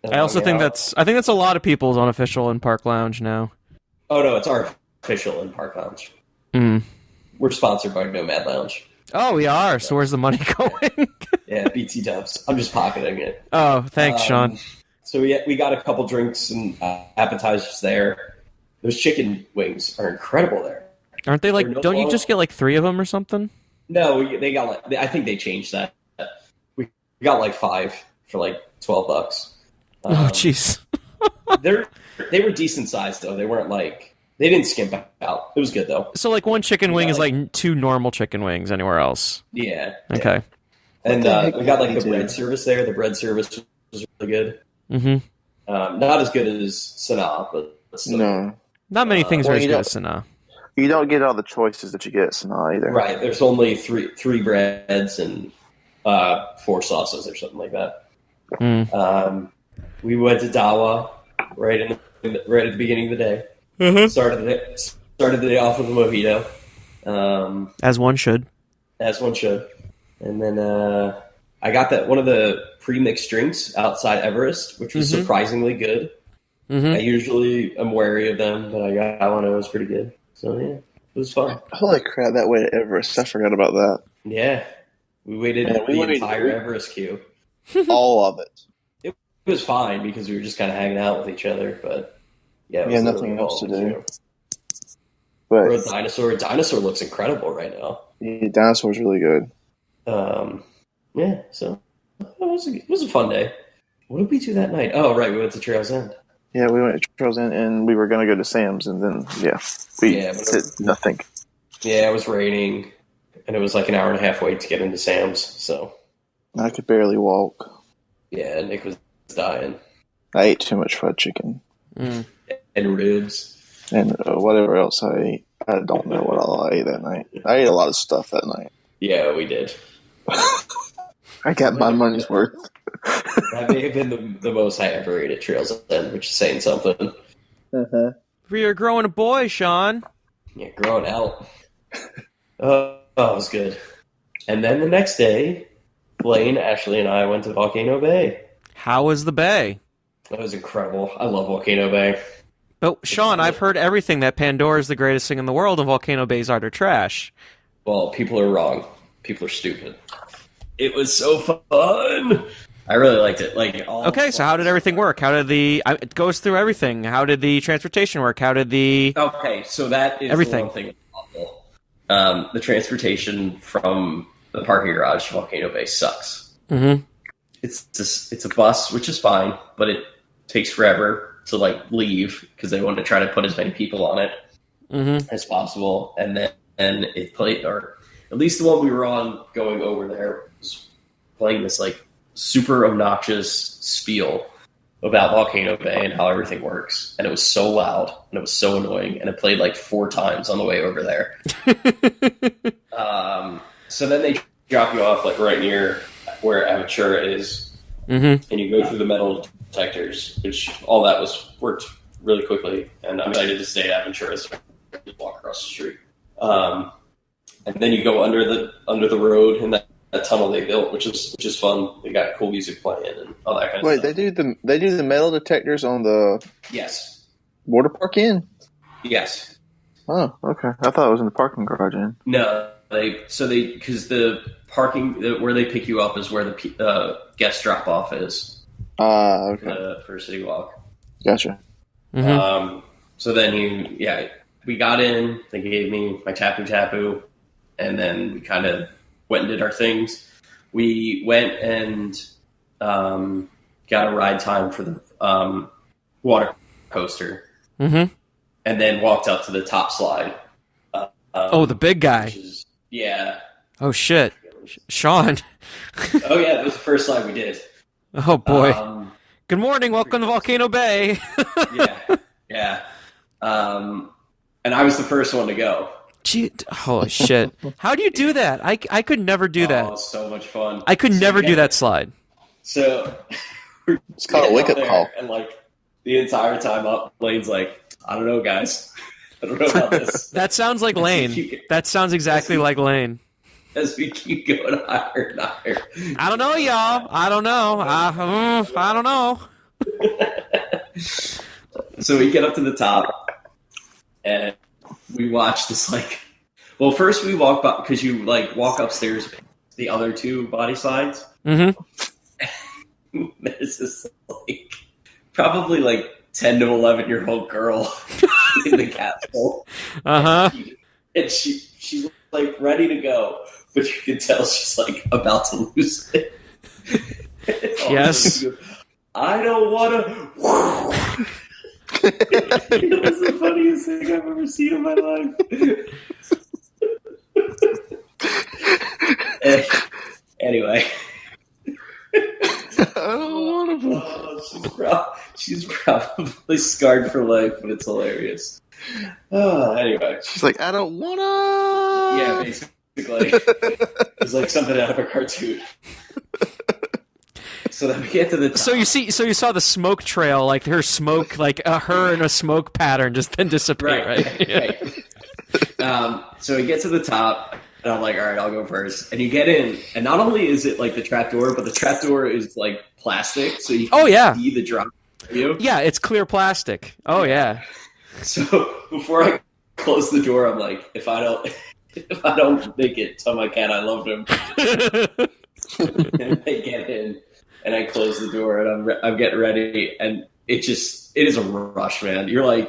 [SPEAKER 1] I also think that's a lot of people's unofficial in-park lounge now.
[SPEAKER 2] Oh no, it's our official in-park lounge.
[SPEAKER 1] Mm.
[SPEAKER 2] We're sponsored by Nomad Lounge.
[SPEAKER 1] Oh, we are. So where's the money going?
[SPEAKER 2] Yeah, BT Dubs. I'm just pocketing it.
[SPEAKER 1] Oh, thanks, Sean.
[SPEAKER 2] So we got a couple drinks and appetizers there. Those chicken wings are incredible there.
[SPEAKER 1] Aren't they like? Don't you just get like 3 of them or something?
[SPEAKER 2] No, they got like. I think they changed that. We got like 5 for like $12.
[SPEAKER 1] Oh, jeez.
[SPEAKER 2] They were decent sized though. They weren't like they didn't skimp out. It was good though.
[SPEAKER 1] So like one chicken wing is like 2 normal chicken wings anywhere else.
[SPEAKER 2] Yeah.
[SPEAKER 1] Okay.
[SPEAKER 2] Yeah. And we got like the bread service there. The bread service was really good.
[SPEAKER 1] Mm-hmm.
[SPEAKER 2] Not as good as Sanaa, but still.
[SPEAKER 3] No.
[SPEAKER 1] Not many things are as good as Sanaa.
[SPEAKER 3] You don't get all the choices that you get at Sanaa either.
[SPEAKER 2] Right. There's only three breads and 4 sauces or something like that.
[SPEAKER 1] Mm.
[SPEAKER 2] We went to Dawa right at the beginning of the day.
[SPEAKER 1] Mm-hmm.
[SPEAKER 2] Started the day off with a mojito.
[SPEAKER 1] As one should.
[SPEAKER 2] As one should. And then I got one of the pre-mixed drinks outside Everest, which was surprisingly good. Mm-hmm. I usually am wary of them, but I got one that was pretty good. So yeah, it was fun.
[SPEAKER 3] Holy crap, that way to Everest. I forgot about that.
[SPEAKER 2] Yeah. We waited the entire Everest queue.
[SPEAKER 3] All of it.
[SPEAKER 2] It was fine because we were just kind of hanging out with each other, but yeah,
[SPEAKER 3] nothing else to do.
[SPEAKER 2] But Dinosaur looks incredible right now.
[SPEAKER 3] Yeah, Dinosaur's really good.
[SPEAKER 2] Yeah, so it was a fun day. What did we do that night? Oh, right, we went to Trails End.
[SPEAKER 3] Yeah, we went to Trails End, and we were going to go to Sam's, and then, we did nothing.
[SPEAKER 2] Yeah, it was raining, and it was like an hour and a half wait to get into Sam's, so.
[SPEAKER 3] I could barely walk.
[SPEAKER 2] Yeah, Nick was dying.
[SPEAKER 3] I ate too much fried chicken.
[SPEAKER 2] Mm. And ribs.
[SPEAKER 3] And whatever else I ate. I don't know what all I ate that night. I ate a lot of stuff that night.
[SPEAKER 2] Yeah, we did.
[SPEAKER 3] I got my money's worth.
[SPEAKER 2] That may have been the most I ever ate at Trails End, which is saying something.
[SPEAKER 3] Uh-huh.
[SPEAKER 1] You're growing a boy, Sean.
[SPEAKER 2] Yeah, growing out. Oh, it was good. And then the next day, Blaine, Ashley, and I went to Volcano Bay.
[SPEAKER 1] How was the bay?
[SPEAKER 2] That was incredible. I love Volcano Bay.
[SPEAKER 1] Oh, Sean, I've heard everything that Pandora is the greatest thing in the world and Volcano Bay's utter trash.
[SPEAKER 2] Well, people are wrong. People are stupid. It was so fun. I really liked it.
[SPEAKER 1] Okay, so how did everything work? How did it goes through everything. How did the transportation work? How did the...
[SPEAKER 2] Okay, so that is
[SPEAKER 1] everything.
[SPEAKER 2] The one thing awful. The transportation from the parking garage to Volcano Bay sucks.
[SPEAKER 1] Mm-hmm.
[SPEAKER 2] It's a bus, which is fine, but it takes forever to leave because they want to try to put as many people on it as possible. And then it played, or at least the one we were on going over there was playing this super obnoxious spiel about Volcano Bay and how everything works. And it was so loud and it was so annoying. And it played 4 times on the way over there. So then they drop you off right near where Aventura is. And you go through the metal detectors, which all that worked really quickly. And I'm excited to stay at Aventura, so I can just walk across the street. And then you go under the road in that tunnel they built, which is fun. They got cool music playing and all that kind of stuff.
[SPEAKER 3] Wait, they do the metal detectors on the water park in?
[SPEAKER 2] Yes.
[SPEAKER 3] Oh, okay. I thought it was in the parking garage in.
[SPEAKER 2] No, because the parking where they pick you up is where the guest drop off is.
[SPEAKER 3] Okay.
[SPEAKER 2] For City Walk.
[SPEAKER 3] Gotcha.
[SPEAKER 2] So then we got in. They gave me my tapu, and then we kind of went and did our things. We went and got a ride time for the water coaster, and then walked up to the top slide.
[SPEAKER 1] The big guy. Oh shit, Sean.
[SPEAKER 2] Oh yeah, that was the first slide we did.
[SPEAKER 1] Oh boy. Good morning. Welcome to Volcano Bay.
[SPEAKER 2] Yeah. And I was the first one to go.
[SPEAKER 1] Gee, holy shit. How do you do that? I could never do that.
[SPEAKER 2] Oh, so much fun.
[SPEAKER 1] I could never do that slide.
[SPEAKER 2] So
[SPEAKER 3] it's called a wake-up call.
[SPEAKER 2] And the entire time up, Lane's I don't know, guys. I don't know about this.
[SPEAKER 1] That sounds like Lane. That sounds exactly like Lane.
[SPEAKER 2] As we keep going higher and higher.
[SPEAKER 1] I don't know, y'all. I don't know. I don't know.
[SPEAKER 2] So we get up to the top, and we watch this first we walk by, because you walk upstairs the other 2 body slides. There's this probably 10 to 11-year-old girl in the capsule. And she's ready to go, but you can tell she's about to lose it.
[SPEAKER 1] Yes.
[SPEAKER 2] I don't want to. It was the funniest thing I've ever seen in my life. Anyway.
[SPEAKER 3] I don't want
[SPEAKER 2] to. She's probably scarred for life, but it's hilarious. Anyway.
[SPEAKER 3] She's I don't want to.
[SPEAKER 2] Yeah, basically. It's something out of a cartoon. So then we get to the top.
[SPEAKER 1] So you saw the smoke trail, her smoke, her in a smoke pattern just then dissipate, right?
[SPEAKER 2] Right. So we get to the top, and I'm all right, I'll go first. And you get in, and not only is it the trap door, but the trap door is plastic, so you can see the drop.
[SPEAKER 1] Yeah, it's clear plastic. Oh yeah.
[SPEAKER 2] So before I close the door, I'm if I don't make it, tell my cat I love him. And they get in. And I close the door, and I'm getting ready, and it is a rush, man. You're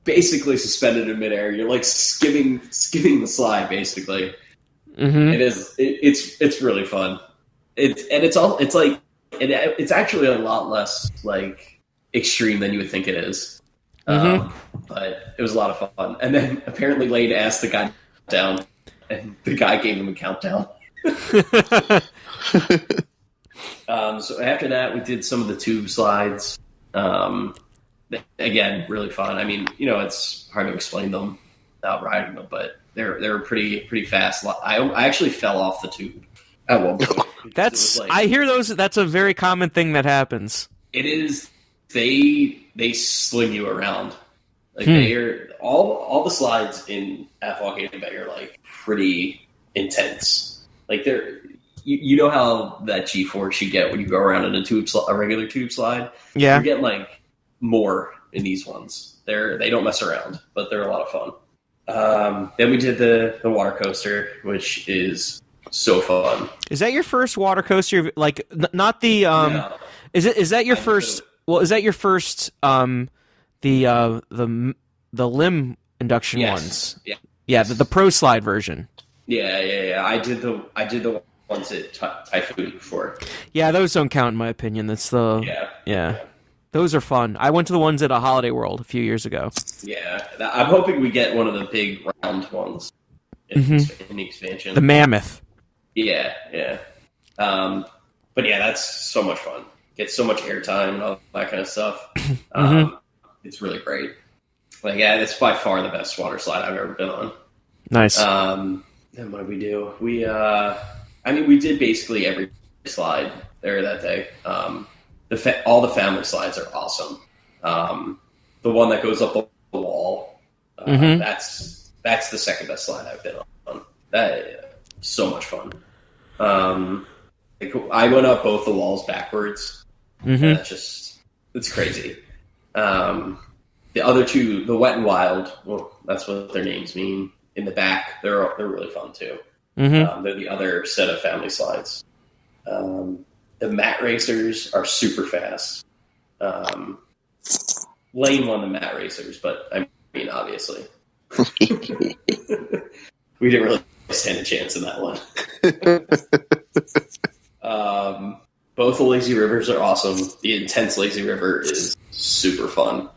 [SPEAKER 2] basically suspended in midair. You're skimming the slide, basically. It is. It's really fun. It's actually a lot less extreme than you would think it is. But it was a lot of fun. And then apparently Lane asked the guy down, and the guy gave him a countdown. So after that, we did some of the tube slides. Again, really fun. I mean, it's hard to explain them without riding them, but they're pretty fast. I actually fell off the tube at one point.
[SPEAKER 1] I hear those. That's a very common thing that happens.
[SPEAKER 2] It is. They sling you around. Like they are all the slides at Volcano Bay are like pretty intense. Like they're you know how that G-force you get when you go around in a regular tube slide.
[SPEAKER 1] Yeah,
[SPEAKER 2] you get like more in these ones. They don't mess around, but they're a lot of fun. Then we did the water coaster, which is so fun.
[SPEAKER 1] Is that your first water coaster? Like not the
[SPEAKER 2] No.
[SPEAKER 1] Is that your first? Well, is that your first the limb induction ones? Yeah, the pro slide version.
[SPEAKER 2] Yeah. I did the ones at Typhoon before.
[SPEAKER 1] Yeah, those don't count in my opinion. That's yeah. Those are fun. I went to the ones at a Holiday World a few years ago.
[SPEAKER 2] Yeah, I'm hoping we get one of the big round ones in the expansion.
[SPEAKER 1] The Mammoth.
[SPEAKER 2] Yeah. But yeah, that's so much fun. Get so much airtime and all that kind of stuff. It's really great. Like, yeah, it's by far the best water slide I've ever been on.
[SPEAKER 1] Nice.
[SPEAKER 2] And what did we do? We did basically every slide there that day. All the family slides are awesome. The one that goes up the wall, that's the second best slide I've been on. That so much fun. I went up both the walls backwards. It's crazy. The other two, the Wet and Wild, well, that's what their names mean. In the back, they're really fun too. They're the other set of family slides. The mat racers are super fast. Lane won the mat racers, but I mean, obviously, we didn't really stand a chance in that one. Both the lazy rivers are awesome. The intense lazy river is super fun.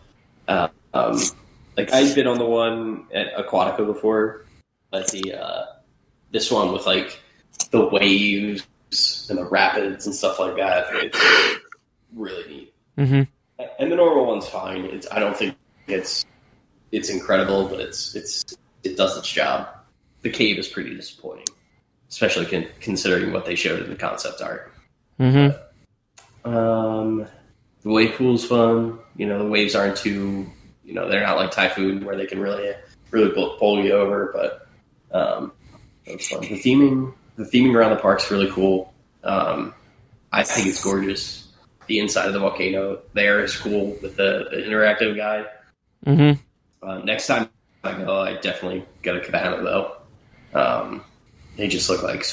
[SPEAKER 2] Like I've been on the one at Aquatica before, but this one with like the waves and the rapids and stuff like that, it's really neat. And the normal one's fine. I don't think it's incredible, but it does its job. The cave is pretty disappointing, especially considering what they showed in the concept art. But, the wave pool's fun. The waves aren't too, they're not like Typhoon where they can really pull you over, but that's fun. The theming around the park's really cool. I think it's gorgeous. The inside of the volcano there is cool with the interactive guide. Next time I go, I definitely get a cabana though. They just look like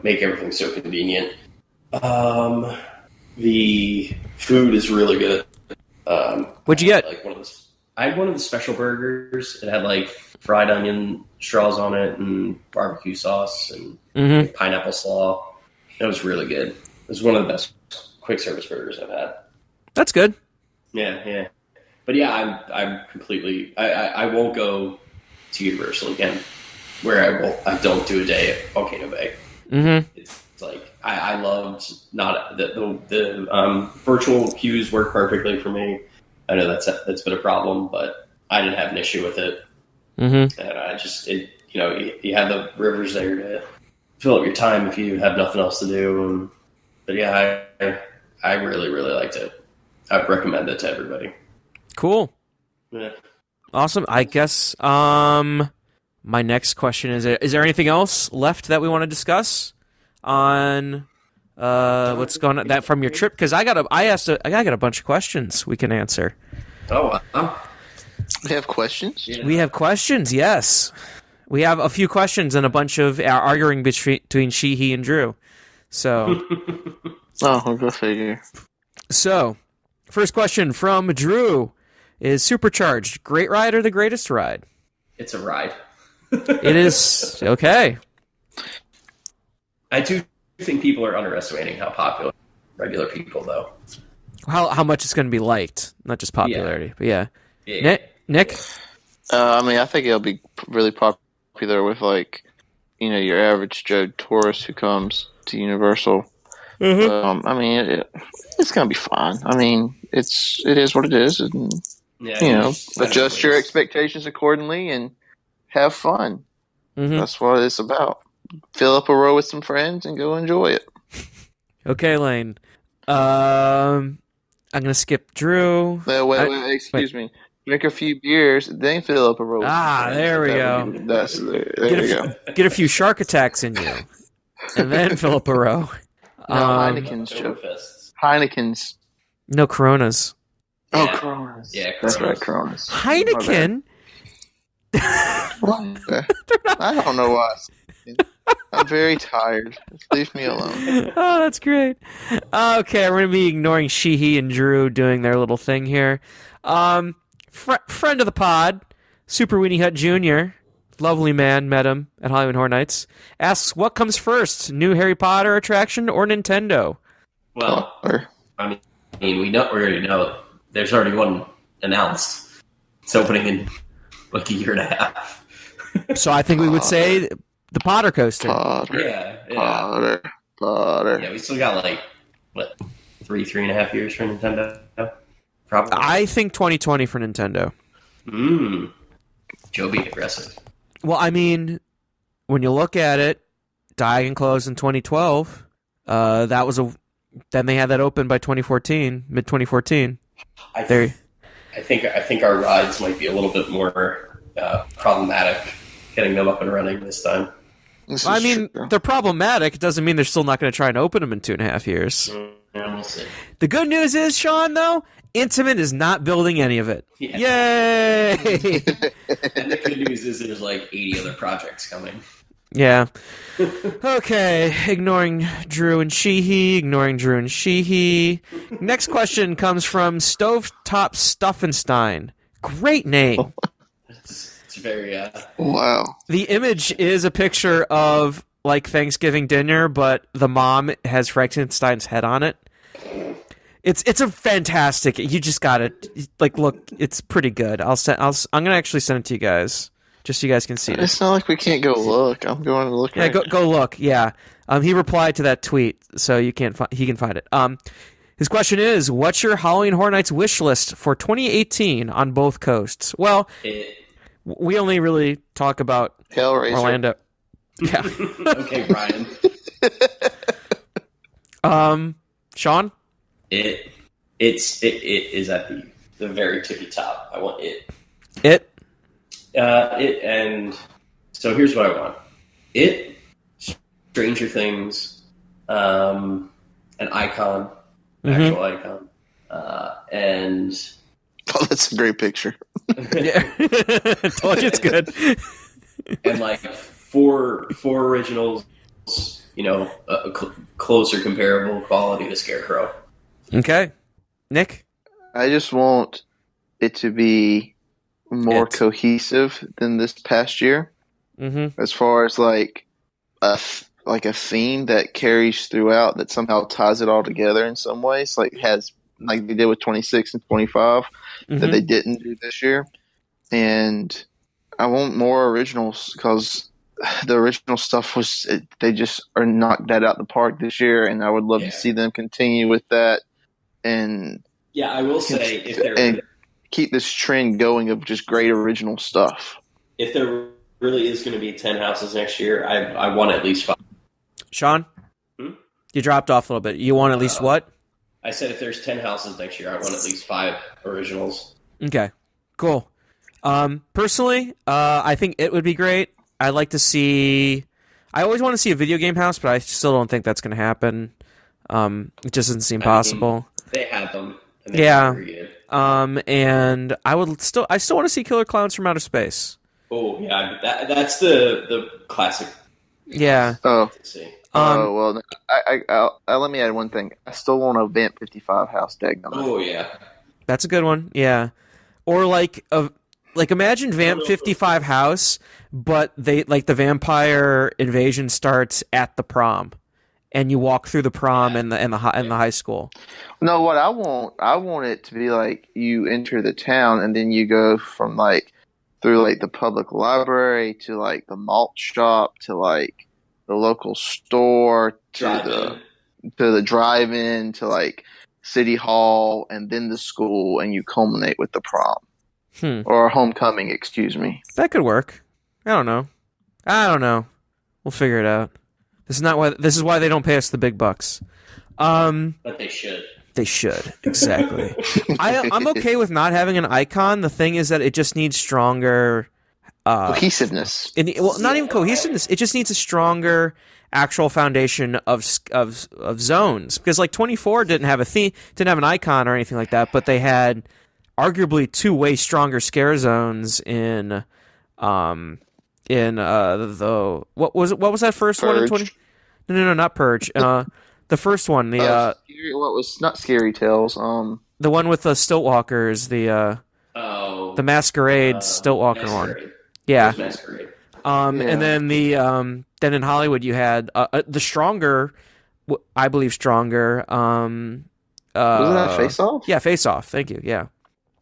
[SPEAKER 2] make everything so convenient. The food is really good.
[SPEAKER 1] What'd you get?
[SPEAKER 2] I had one of the special burgers. It had like fried onion straws on it and barbecue sauce and pineapple slaw. It was really good. It was one of the best quick service burgers I've had.
[SPEAKER 1] That's good.
[SPEAKER 2] Yeah. But yeah, I'm completely. I won't go to Universal again. Where I don't do a day at Volcano Bay. It's like I loved not the virtual queues work perfectly for me. I know that's been a problem, but I didn't have an issue with it. And I just you have the rivers there to fill up your time if you have nothing else to do. But yeah, I really really liked it. I'd recommend it to everybody.
[SPEAKER 1] Cool.
[SPEAKER 2] Yeah.
[SPEAKER 1] Awesome. I guess my next question is there anything else left that we want to discuss on what's going on that from your trip? Because I got a bunch of questions we can answer.
[SPEAKER 2] Oh,
[SPEAKER 3] we have questions.
[SPEAKER 1] Yeah. We have questions. Yes, we have a few questions and a bunch of arguing between she, he, and Drew. So,
[SPEAKER 3] I'll go figure.
[SPEAKER 1] So, first question from Drew is Supercharged great ride or the greatest ride?
[SPEAKER 2] It's a ride.
[SPEAKER 1] It is okay.
[SPEAKER 2] I do think people are underestimating how popular regular people, though.
[SPEAKER 1] How much it's going to be liked, not just popularity, but yeah. Nick?
[SPEAKER 3] I think it'll be really popular with your average Joe tourist who comes to Universal. It's going to be fun. It is what it is, and adjust your expectations accordingly and have fun. That's what it's about. Fill up a row with some friends and go enjoy it.
[SPEAKER 1] Okay, Lane. I'm going to skip Drew.
[SPEAKER 3] Wait, excuse me. Drink a few beers, then fill up a roll.
[SPEAKER 1] There we go. Get a few shark attacks in you, and then fill up a row.
[SPEAKER 3] No, Heineken's, Joe. Heineken's.
[SPEAKER 1] No Coronas.
[SPEAKER 3] Oh,
[SPEAKER 2] Yeah.
[SPEAKER 3] Coronas.
[SPEAKER 2] Yeah,
[SPEAKER 3] That's right, Coronas.
[SPEAKER 1] Heineken?
[SPEAKER 3] What? I don't know why. I'm very tired. Leave me alone.
[SPEAKER 1] Oh, that's great. Okay, we're going to be ignoring Sheehy and Drew doing their little thing here. Friend of the pod, Super Weenie Hut Jr., lovely man, met him at Hollywood Horror Nights, asks, what comes first, new Harry Potter attraction or Nintendo?
[SPEAKER 2] Well, I mean, we already know. There's already one announced. It's opening in like a year and a half.
[SPEAKER 1] So I think we would say the Potter Coaster.
[SPEAKER 2] Yeah.
[SPEAKER 3] Potter.
[SPEAKER 2] Yeah, we still got like, what, 3.5 years for Nintendo? Probably.
[SPEAKER 1] I think 2020 for Nintendo.
[SPEAKER 2] Joe being aggressive.
[SPEAKER 1] Well, I mean, when you look at it, Diagon closed in 2012. Then they had that open by 2014, mid 2014.
[SPEAKER 2] I think our rides might be a little bit more problematic getting them up and running this time.
[SPEAKER 1] I mean, they're problematic. It doesn't mean they're still not going to try and open them in 2.5 years.
[SPEAKER 2] Yeah, we'll see.
[SPEAKER 1] The good news is, Sean, though, Intimate is not building any of it.
[SPEAKER 2] Yeah.
[SPEAKER 1] Yay!
[SPEAKER 2] And the good news is there's like 80 other projects coming.
[SPEAKER 1] Yeah. Okay, ignoring Drew and Sheehy. Next question comes from Stovetop Stuffenstein. Great name.
[SPEAKER 2] It's very...
[SPEAKER 3] Wow.
[SPEAKER 1] The image is a picture of, like, Thanksgiving dinner, but the mom has Frankenstein's head on it. It's a fantastic... You just got it. Like, look, it's pretty good. I'm going to actually send it to you guys. Just so you guys can see it.
[SPEAKER 3] It's not like we can't go look. I'm going to look.
[SPEAKER 1] Yeah, go look. Yeah, he replied to that tweet, so he can find it. His question is, what's your Halloween Horror Nights wish list for 2018 on both coasts? Well, we only really talk about
[SPEAKER 3] Hellraiser.
[SPEAKER 1] Orlando. Yeah.
[SPEAKER 2] Okay, Brian.
[SPEAKER 1] Sean?
[SPEAKER 2] It is at the very tippy top. I want it.
[SPEAKER 1] It.
[SPEAKER 2] And so here's what I want. It, Stranger Things, an icon, actual icon, and...
[SPEAKER 3] Oh, that's a great picture.
[SPEAKER 1] Yeah. Told you it's good.
[SPEAKER 2] And like four originals, closer comparable quality to Scarecrow.
[SPEAKER 1] Okay. Nick?
[SPEAKER 3] I just want it to be more cohesive than this past year, as far as like a theme that carries throughout, that somehow ties it all together in some ways, like they did with 26 and 25 that they didn't do this year. And I want more originals, because the original stuff they just are knocked that out the park this year, and I would love to see them continue with that. And
[SPEAKER 2] yeah, I will say, if they're
[SPEAKER 3] keep this trend going of just great original stuff.
[SPEAKER 2] If there really is going to be 10 houses next year, I want at least 5.
[SPEAKER 1] Sean? You dropped off a little bit. You want at least what?
[SPEAKER 2] I said if there's 10 houses next year, I want at least 5 originals.
[SPEAKER 1] Okay, cool. Personally, I think it would be great. I'd like to see... I always want to see a video game house, but I still don't think that's going to happen. It just doesn't seem possible.
[SPEAKER 2] They had them.
[SPEAKER 1] Yeah. And I still want to see Killer Clowns from Outer Space.
[SPEAKER 2] Oh yeah, that's the classic.
[SPEAKER 1] Yeah.
[SPEAKER 3] Oh. Well, let me add one thing. I still want a Vamp 55 house deck.
[SPEAKER 2] Oh yeah.
[SPEAKER 1] That's a good one. Yeah. Or imagine Vamp 55 house, but the vampire invasion starts at the prom. And you walk through the prom and the high school.
[SPEAKER 3] No, what I want it to be like, you enter the town and then you go from through the public library to the malt shop to the local store to the drive-in to city hall and then the school, and you culminate with the prom or homecoming. Excuse me.
[SPEAKER 1] That could work. I don't know. We'll figure it out. This is why they don't pay us the big bucks.
[SPEAKER 2] But they should.
[SPEAKER 1] They should, exactly. I'm okay with not having an icon. The thing is that it just needs stronger
[SPEAKER 3] cohesiveness.
[SPEAKER 1] Not even cohesiveness. It just needs a stronger actual foundation of zones. Because like 24 didn't have didn't have an icon or anything like that, but they had arguably two way stronger scare zones in what was that first
[SPEAKER 3] Purge.
[SPEAKER 1] one in 20? No, not Purge. The first one,
[SPEAKER 3] what was not Scary Tales?
[SPEAKER 1] The one with the Stiltwalkers, the Masquerade Stiltwalker one. Yeah.
[SPEAKER 2] Masquerade.
[SPEAKER 1] And then then in Hollywood you had the stronger, I believe stronger.
[SPEAKER 3] Wasn't that Face Off?
[SPEAKER 1] Yeah, Face Off. Thank you. Yeah.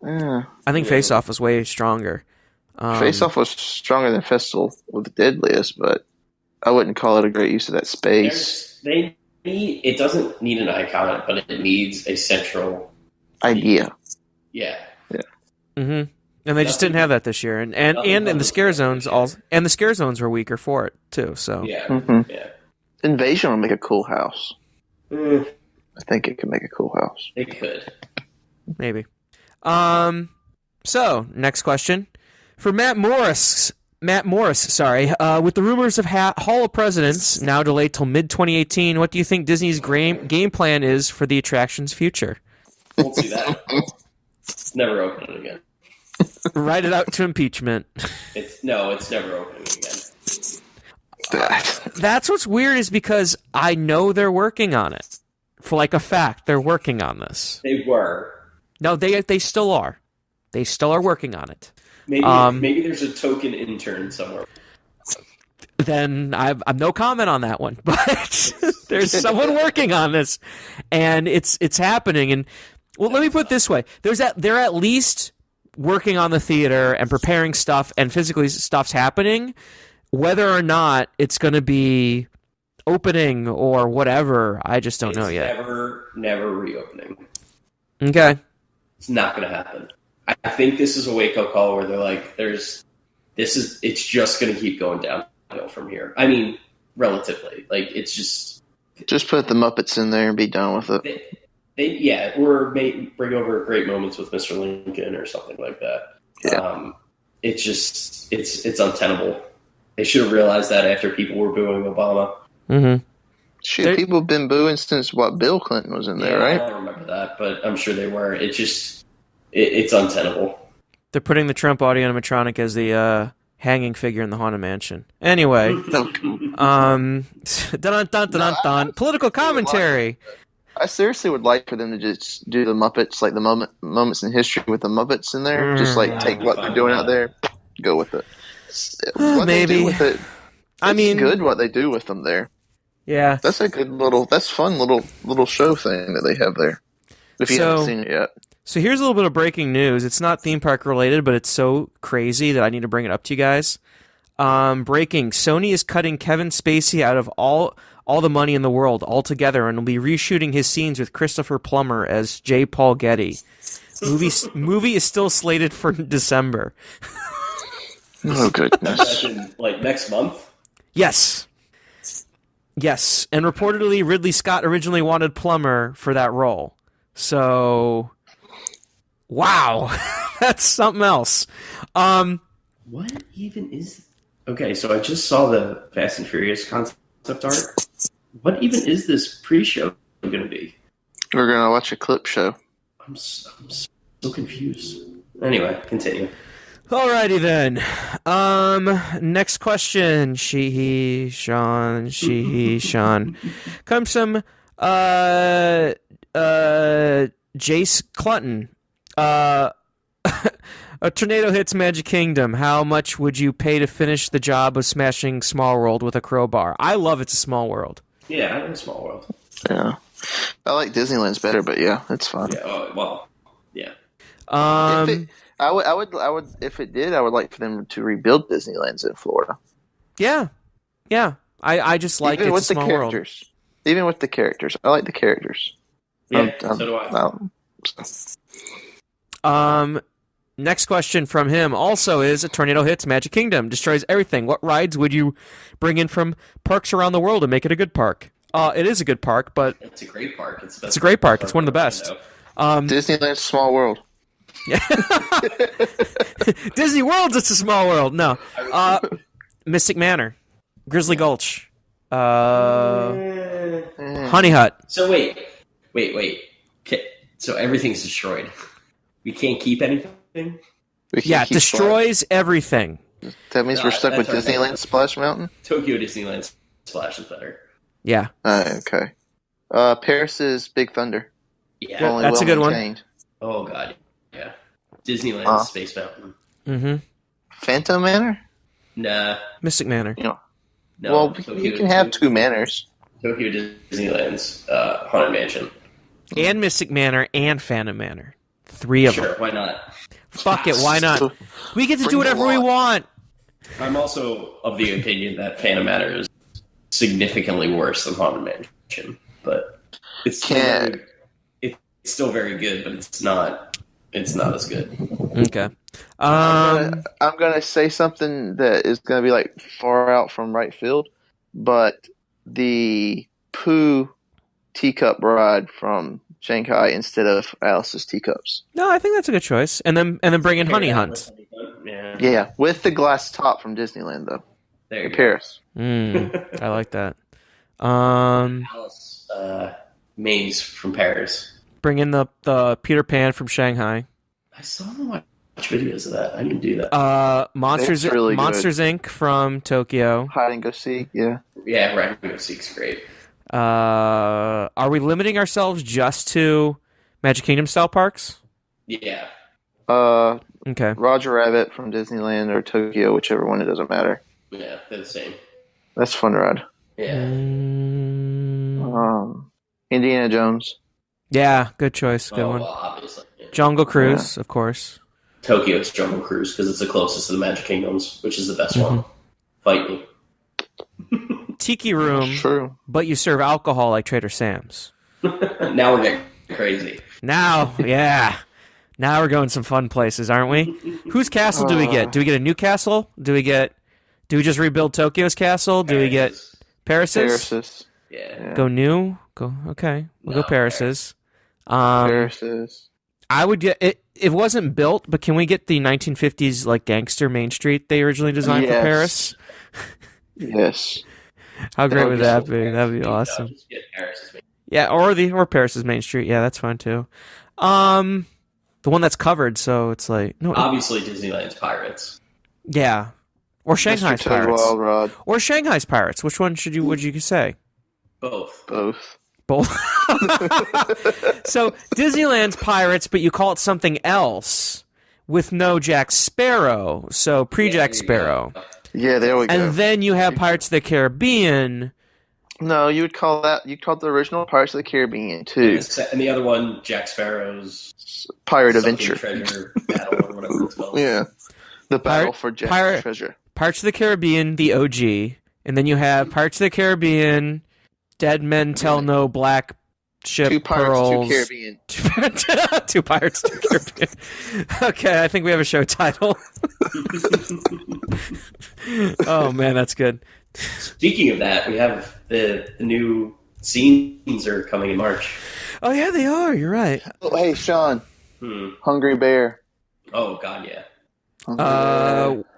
[SPEAKER 3] Yeah.
[SPEAKER 1] I think Face Off was way stronger.
[SPEAKER 3] Face Off was stronger than Festival with the Deadliest, but I wouldn't call it a great use of that space.
[SPEAKER 2] It doesn't need an icon, but it needs a central
[SPEAKER 3] idea.
[SPEAKER 2] Yeah.
[SPEAKER 1] Mm-hmm. And they just didn't have that this year, and the scare zones the scare zones were weaker for it too. So
[SPEAKER 2] yeah, yeah.
[SPEAKER 3] Invasion would make a cool house. I think it could make a cool house.
[SPEAKER 2] It could,
[SPEAKER 1] maybe. So next question for Matt Morris. Sorry. With the rumors of Hall of Presidents now delayed till mid-2018, what do you think Disney's game plan is for the attraction's future?
[SPEAKER 2] Won't see that. It's never opening again.
[SPEAKER 1] Write it out to impeachment.
[SPEAKER 2] It's never opening again.
[SPEAKER 1] That's what's weird is because I know they're working on it. For like a fact, they're working on this.
[SPEAKER 2] They were.
[SPEAKER 1] No, they still are. They still are working on it.
[SPEAKER 2] Maybe there's a token intern somewhere.
[SPEAKER 1] Then I've no comment on that one. But there's someone working on this, and it's happening. And well, let me put it this way: they're at least working on the theater and preparing stuff, and physically stuff's happening. Whether or not it's going to be opening or whatever, I just don't know yet.
[SPEAKER 2] Never reopening.
[SPEAKER 1] Okay.
[SPEAKER 2] It's not going to happen. I think this is a wake-up call where they're like, it's just going to keep going downhill from here. I mean, relatively. Like, it's just...
[SPEAKER 3] Just put the Muppets in there and be done with it.
[SPEAKER 2] Or bring over great moments with Mr. Lincoln or something like that.
[SPEAKER 3] Yeah.
[SPEAKER 2] It's untenable. They should have realized that after people were booing Obama.
[SPEAKER 1] Mm-hmm.
[SPEAKER 3] Shit, people have been booing since Bill Clinton was in there, right?
[SPEAKER 2] I don't remember that, but I'm sure they were. It's untenable.
[SPEAKER 1] They're putting the Trump audio animatronic as the hanging figure in the Haunted Mansion. Anyway, dun. Political commentary.
[SPEAKER 3] I seriously would like for them to just do the Muppets, like the moments in history with the Muppets in there. Just like take what they're doing out there, go with it.
[SPEAKER 1] Maybe.
[SPEAKER 3] It's good what they do with them there.
[SPEAKER 1] Yeah,
[SPEAKER 3] that's fun little show thing that they have there. If you haven't seen it yet.
[SPEAKER 1] So here's a little bit of breaking news. It's not theme park related, but it's so crazy that I need to bring it up to you guys. Breaking: Sony is cutting Kevin Spacey out of all the money in the world altogether, and will be reshooting his scenes with Christopher Plummer as J. Paul Getty. Movie is still slated for December.
[SPEAKER 3] Oh goodness!
[SPEAKER 2] Like next month?
[SPEAKER 1] Yes, and reportedly Ridley Scott originally wanted Plummer for that role. So, wow, that's something else.
[SPEAKER 2] What even is? Okay, so I just saw the Fast and Furious concept art. What even is this pre-show going to be?
[SPEAKER 3] We're going to watch a clip show.
[SPEAKER 2] I'm so confused. Anyway, continue.
[SPEAKER 1] Alrighty then. Next question. She, Sean. Comes from Jace Clunton. A tornado hits Magic Kingdom. How much would you pay to finish the job of smashing Small World with a crowbar? I love It's a Small World.
[SPEAKER 2] Yeah, I like Small World.
[SPEAKER 3] Yeah. I like Disneyland's better, but yeah, it's fun.
[SPEAKER 2] Yeah, yeah.
[SPEAKER 3] I would if it did, I would like for them to rebuild Disneyland's in Florida.
[SPEAKER 1] Yeah. I just like It's a Small World.
[SPEAKER 3] Even with the characters. I like the characters.
[SPEAKER 2] Yeah, so do
[SPEAKER 3] I.
[SPEAKER 1] Next question from him also is: a tornado hits Magic Kingdom, destroys everything. What rides would you bring in from parks around the world to make it a good park? It is a good park, but
[SPEAKER 2] it's a great park.
[SPEAKER 1] It's a great park. It's one of the best.
[SPEAKER 3] Disneyland's Small World.
[SPEAKER 1] Yeah. Disney World's It's a Small World. No. Mystic Manor, Grizzly Gulch, Honey Hut.
[SPEAKER 2] So wait. Okay. So everything's destroyed. We can't keep anything?
[SPEAKER 1] Destroys everything.
[SPEAKER 3] That means we're stuck with Disneyland Splash Mountain?
[SPEAKER 2] Tokyo Disneyland Splash is better.
[SPEAKER 1] Yeah.
[SPEAKER 3] Okay. Paris's Big Thunder.
[SPEAKER 2] Yeah.
[SPEAKER 1] That's a good one.
[SPEAKER 2] Oh, God. Yeah. Disneyland Space Mountain.
[SPEAKER 1] Mm-hmm.
[SPEAKER 3] Phantom Manor?
[SPEAKER 2] Nah.
[SPEAKER 1] Mystic Manor.
[SPEAKER 2] No.
[SPEAKER 3] Well, you can have two manors.
[SPEAKER 2] Tokyo Disneyland's Haunted Mansion.
[SPEAKER 1] And Mystic Manor and Phantom Manor. 3 of them.
[SPEAKER 2] Sure, why not?
[SPEAKER 1] Fuck it, why not? We get to do whatever we want.
[SPEAKER 2] I'm also of the opinion that Phantom Manor is significantly worse than Haunted Mansion, but it's still very good, but it's not as good.
[SPEAKER 1] Okay.
[SPEAKER 3] I'm gonna say something that is gonna be like far out from right field, but the Pooh teacup ride from Shanghai instead of Alice's teacups.
[SPEAKER 1] No, I think that's a good choice. And then bring in Honey Hunt.
[SPEAKER 3] Yeah, with the glass top from Disneyland though.
[SPEAKER 2] There you go.
[SPEAKER 3] Paris.
[SPEAKER 1] I like that.
[SPEAKER 2] Alice maze from Paris.
[SPEAKER 1] Bring in the Peter Pan from Shanghai.
[SPEAKER 2] I still don't watch videos of that. I didn't do that.
[SPEAKER 1] Monsters Inc. from Tokyo.
[SPEAKER 3] Hide and go seek, yeah.
[SPEAKER 2] Yeah, Hide and go seek's great.
[SPEAKER 1] Are we limiting ourselves just to Magic Kingdom style parks?
[SPEAKER 2] Yeah.
[SPEAKER 1] Okay.
[SPEAKER 3] Roger Rabbit from Disneyland or Tokyo, whichever one, it doesn't matter.
[SPEAKER 2] Yeah, they're the same.
[SPEAKER 3] That's fun ride.
[SPEAKER 2] Yeah.
[SPEAKER 3] Indiana Jones.
[SPEAKER 1] Yeah, good choice. Good one.
[SPEAKER 2] Well, obviously. Yeah.
[SPEAKER 1] Jungle Cruise, of course.
[SPEAKER 2] Tokyo's Jungle Cruise because it's the closest to the Magic Kingdoms, which is the best one. Fight me.
[SPEAKER 1] Tiki Room,
[SPEAKER 3] True.
[SPEAKER 1] but you serve alcohol like Trader Sam's.
[SPEAKER 2] Now we're getting crazy.
[SPEAKER 1] Now we're going some fun places, aren't we? Whose castle do we get? Do we get a new castle? Do we just rebuild Tokyo's castle? Do we get Paris's?
[SPEAKER 3] Paris's.
[SPEAKER 2] Yeah.
[SPEAKER 1] Go new? Okay. We'll go Paris's.
[SPEAKER 3] Paris's.
[SPEAKER 1] I would get it. It wasn't built, but can we get the 1950s like gangster Main Street they originally designed for Paris?
[SPEAKER 3] Yes.
[SPEAKER 1] How great would that be? That'd be awesome.
[SPEAKER 2] Just get Paris's Main Street.
[SPEAKER 1] Yeah, or Paris's Main Street. Yeah, that's fine too. The one that's covered, so it's like no.
[SPEAKER 2] Obviously, Disneyland's Pirates.
[SPEAKER 1] Yeah, or Shanghai's
[SPEAKER 3] Mr. Toad
[SPEAKER 1] Pirates.
[SPEAKER 3] Wild Rod.
[SPEAKER 1] Or Shanghai's Pirates. Which one would you say?
[SPEAKER 2] Both.
[SPEAKER 3] Both.
[SPEAKER 1] So Disneyland's Pirates, but you call it something else with no Jack Sparrow. So pre-Jack Sparrow.
[SPEAKER 3] Yeah, there we go.
[SPEAKER 1] And then you have Pirates of the Caribbean.
[SPEAKER 3] No, you call the original Pirates of the Caribbean too.
[SPEAKER 2] And the other one, Jack Sparrow's
[SPEAKER 3] Pirate Adventure.
[SPEAKER 2] Treasure Battle or whatever it's called.
[SPEAKER 3] Yeah. The Battle for Jack's Treasure.
[SPEAKER 1] Pirates of the Caribbean, the OG. And then you have Pirates of the Caribbean, Dead Men Tell No Black Ship
[SPEAKER 3] Two Pirates,
[SPEAKER 1] Pearls.
[SPEAKER 3] Two Caribbean.
[SPEAKER 1] Two Pirates, Two Caribbean. Okay, I think we have a show title. Oh, man, that's good.
[SPEAKER 2] Speaking of that, we have the new scenes are coming in March.
[SPEAKER 1] Oh, yeah, they are. You're right.
[SPEAKER 3] Oh, hey, Sean. Hungry Bear.
[SPEAKER 2] Oh, God, yeah.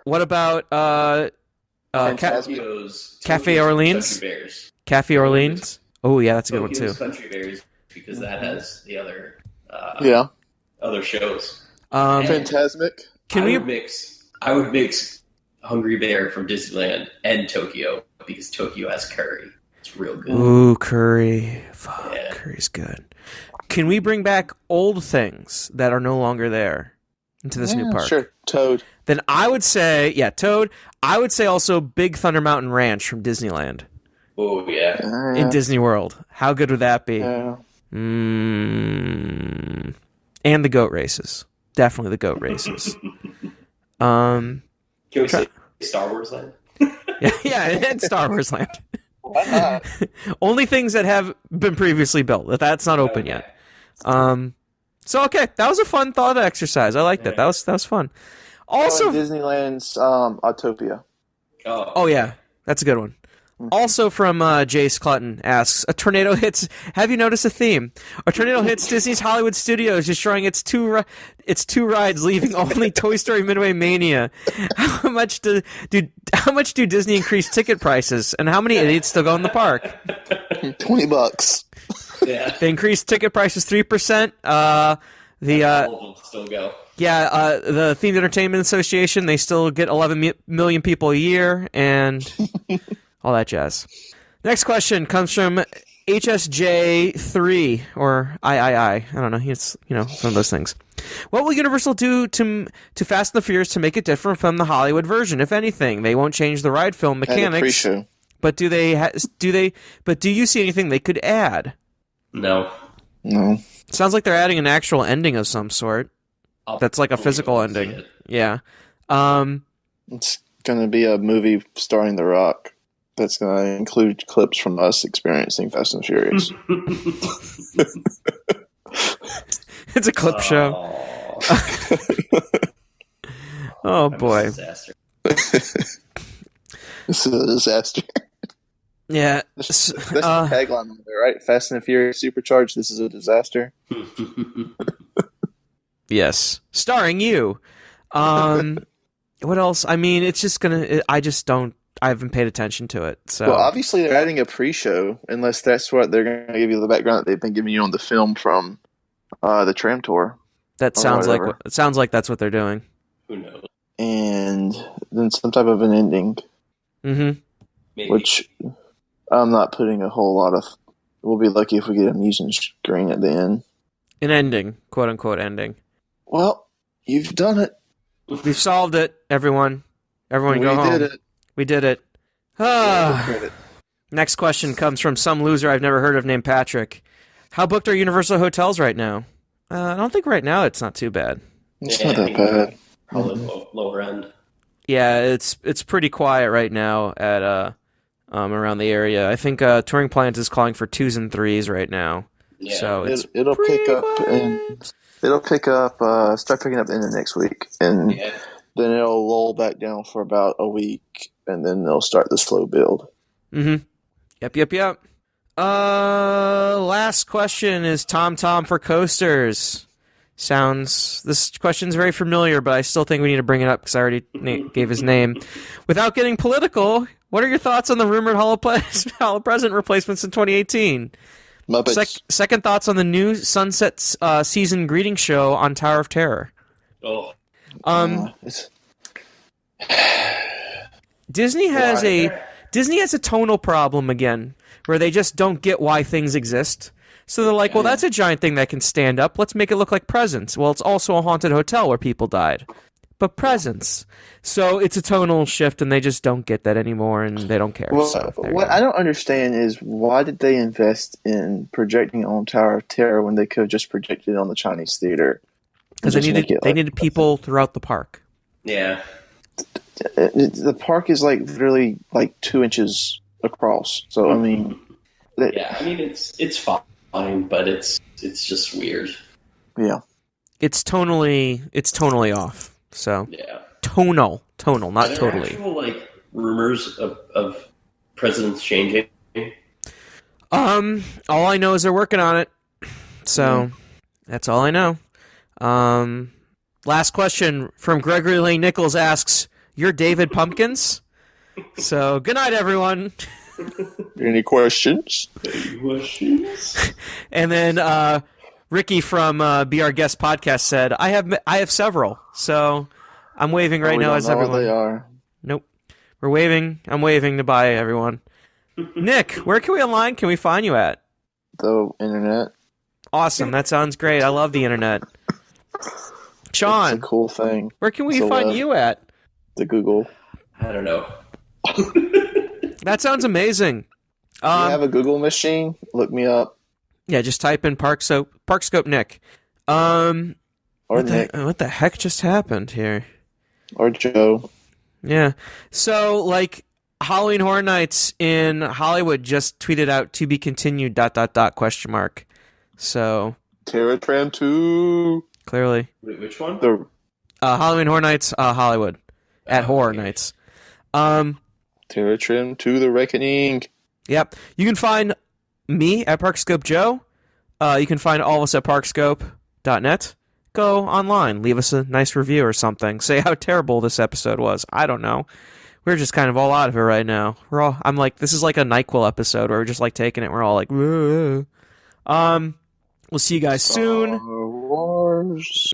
[SPEAKER 1] What about
[SPEAKER 2] Tokyo's
[SPEAKER 1] Cafe Orleans?
[SPEAKER 2] Country Bears.
[SPEAKER 1] Cafe Orleans? Oh, yeah, that's a good one, too.
[SPEAKER 2] Country Bears, because that has the other other shows.
[SPEAKER 3] Phantasmic.
[SPEAKER 2] I would mix Hungry Bear from Disneyland and Tokyo because Tokyo has curry. It's real good.
[SPEAKER 1] Ooh, curry. Fuck,
[SPEAKER 2] Yeah.
[SPEAKER 1] curry's good. Can we bring back old things that are no longer there into this new park?
[SPEAKER 3] Sure, Toad.
[SPEAKER 1] Then I would say, Toad. I would say also Big Thunder Mountain Ranch from Disneyland
[SPEAKER 2] Oh, yeah.
[SPEAKER 1] in Disney World. How good would that be?
[SPEAKER 3] Yeah.
[SPEAKER 1] And the goat races. Definitely the goat races.
[SPEAKER 2] Can we say Star Wars Land?
[SPEAKER 1] yeah, and Star Wars Land.
[SPEAKER 3] Why not?
[SPEAKER 1] Only things that have been previously built. That's not open yet. So okay, that was a fun thought exercise. I like that. That was fun. Also,
[SPEAKER 3] Disneyland's Autopia.
[SPEAKER 1] oh yeah, that's a good one. Also from Jace Clutton asks, a tornado hits. Have you noticed a theme? A tornado hits Disney's Hollywood Studios, destroying its two rides, leaving only Toy Story Midway Mania. How much do Disney increase ticket prices, and how many idiots still go in the park?
[SPEAKER 3] $20.
[SPEAKER 2] Yeah.
[SPEAKER 1] They increased ticket prices 3%.
[SPEAKER 2] All of them still go.
[SPEAKER 1] Yeah, the Themed Entertainment Association, they still get 11 million people a year, and all that jazz. Next question comes from HSJ3, or III. I don't know. It's, some of those things. What will Universal do to Fast and the Furious to make it different from the Hollywood version? If anything, they won't change the ride film mechanics.
[SPEAKER 3] Pre-show.
[SPEAKER 1] But do you see anything they could add?
[SPEAKER 2] No.
[SPEAKER 1] Sounds like they're adding an actual ending of some sort. That's like a physical ending. Yeah.
[SPEAKER 3] It's going to be a movie starring The Rock that's going to include clips from us experiencing Fast and Furious.
[SPEAKER 1] It's a clip show. Oh, boy.
[SPEAKER 2] Disaster.
[SPEAKER 3] This is a disaster.
[SPEAKER 1] Yeah.
[SPEAKER 3] That's the tagline on there, right? Fast and Furious Supercharged, this is a disaster.
[SPEAKER 1] Yes. Starring you. What else? I mean, it's just gonna... I haven't paid attention to it, so...
[SPEAKER 3] Well, obviously they're adding a pre-show, unless that's what they're going to give you the background that they've been giving you on the film from the tram tour.
[SPEAKER 1] That sounds like that's what they're doing.
[SPEAKER 2] Who knows?
[SPEAKER 3] And then some type of an ending.
[SPEAKER 1] Mm-hmm.
[SPEAKER 2] Maybe.
[SPEAKER 3] Which I'm not putting a whole lot of... We'll be lucky if we get a music screen at the end.
[SPEAKER 1] An ending. Quote-unquote ending.
[SPEAKER 3] Well, you've done it.
[SPEAKER 1] We've solved it, everyone. Everyone go home.
[SPEAKER 3] We did it.
[SPEAKER 1] We did it. Next question comes from some loser I've never heard of named Patrick. How booked are Universal hotels right now? I don't think right now it's not too bad.
[SPEAKER 3] It's not that bad.
[SPEAKER 2] Probably lower end.
[SPEAKER 1] Yeah, it's pretty quiet right now at around the area. I think Touring Plans is calling for 2s and 3s right now.
[SPEAKER 2] Yeah.
[SPEAKER 1] So
[SPEAKER 3] it'll pick up and it'll start picking up in the next week, and then it'll lull back down for about a week, and then they'll start the slow build.
[SPEAKER 1] Mm-hmm. Yep. Last question is Tom for coasters. This question's very familiar, but I still think we need to bring it up because I already gave his name. Without getting political, what are your thoughts on the rumored Hall President replacements in 2018?
[SPEAKER 3] Muppets.
[SPEAKER 1] Second thoughts on the new Sunset season greeting show on Tower of Terror.
[SPEAKER 2] Oh.
[SPEAKER 1] Disney has a tonal problem again, where they just don't get why things exist. So they're like, well, that's a giant thing that can stand up. Let's make it look like Presents. Well, it's also a haunted hotel where people died. But Presents. So it's a tonal shift, and they just don't get that anymore, and they don't care.
[SPEAKER 3] Well,
[SPEAKER 1] so
[SPEAKER 3] what I don't understand is why did they invest in projecting on Tower of Terror when they could have just projected on the Chinese theater?
[SPEAKER 1] Because they needed people throughout the park.
[SPEAKER 2] Yeah.
[SPEAKER 3] The park is literally 2 inches across. So I mean,
[SPEAKER 2] it's fine, but it's just weird.
[SPEAKER 3] Yeah,
[SPEAKER 1] it's tonally off. So
[SPEAKER 2] yeah,
[SPEAKER 1] tonal, not
[SPEAKER 2] Are there
[SPEAKER 1] totally.
[SPEAKER 2] Actual, rumors of presidents changing.
[SPEAKER 1] All I know is they're working on it. So that's all I know. Last question from Gregory Lane Nichols asks, "You're David Pumpkins?" So good night, everyone.
[SPEAKER 3] Any questions?
[SPEAKER 1] And then Ricky from Be Our Guest podcast said, "I have several." So I'm waving right now as everyone.
[SPEAKER 3] They are.
[SPEAKER 1] Nope, we're waving. I'm waving to bye, everyone. Nick, where can we find you at?
[SPEAKER 3] The internet.
[SPEAKER 1] Awesome, that sounds great. I love the internet. Sean,
[SPEAKER 3] it's a cool thing.
[SPEAKER 1] Where can we find you at?
[SPEAKER 3] The Google.
[SPEAKER 2] I don't know.
[SPEAKER 1] That sounds amazing.
[SPEAKER 3] You have a Google machine? Look me up.
[SPEAKER 1] Yeah, just type in Parkscope Nick.
[SPEAKER 3] Or Nick.
[SPEAKER 1] What the heck just happened here?
[SPEAKER 3] Or Joe.
[SPEAKER 1] Yeah. So, Halloween Horror Nights in Hollywood just tweeted out to be continued ... So
[SPEAKER 3] Terror Tram 2.
[SPEAKER 1] Clearly.
[SPEAKER 2] Wait, which one?
[SPEAKER 3] The
[SPEAKER 1] Halloween Horror Nights Hollywood at Horror Nights.
[SPEAKER 3] Terror Trim to the reckoning.
[SPEAKER 1] Yep. You can find me at Parkscope Joe. You can find all of us at parkscope.net. Go online, leave us a nice review or something. Say how terrible this episode was. I don't know. We're just kind of all out of it right now. I'm like, this is like a NyQuil episode where we're just like taking it. We're all like, "Whoa." We'll see you guys soon.
[SPEAKER 3] Star Wars.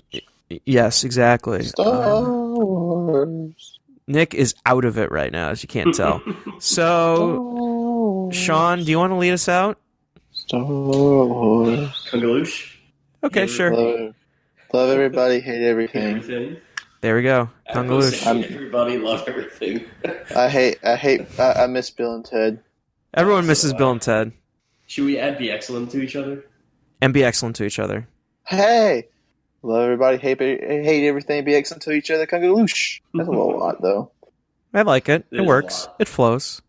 [SPEAKER 1] Yes, exactly.
[SPEAKER 3] Star Wars.
[SPEAKER 1] Nick is out of it right now, as you can't tell. So, Sean, do you want to lead us out?
[SPEAKER 3] Star Wars.
[SPEAKER 2] Kungaloosh.
[SPEAKER 1] Okay, sure.
[SPEAKER 3] Love everybody, hate everything.
[SPEAKER 1] There we go. Kungaloosh.
[SPEAKER 2] Everybody love everything.
[SPEAKER 3] I miss Bill and Ted.
[SPEAKER 1] Everyone misses Bill and Ted.
[SPEAKER 2] Should we add be excellent to each other?
[SPEAKER 1] And be excellent to each other.
[SPEAKER 3] Hey! Love everybody, hate everything, be excellent to each other. Kungaloosh. That's a little lot, though.
[SPEAKER 1] I like it. It works. It flows.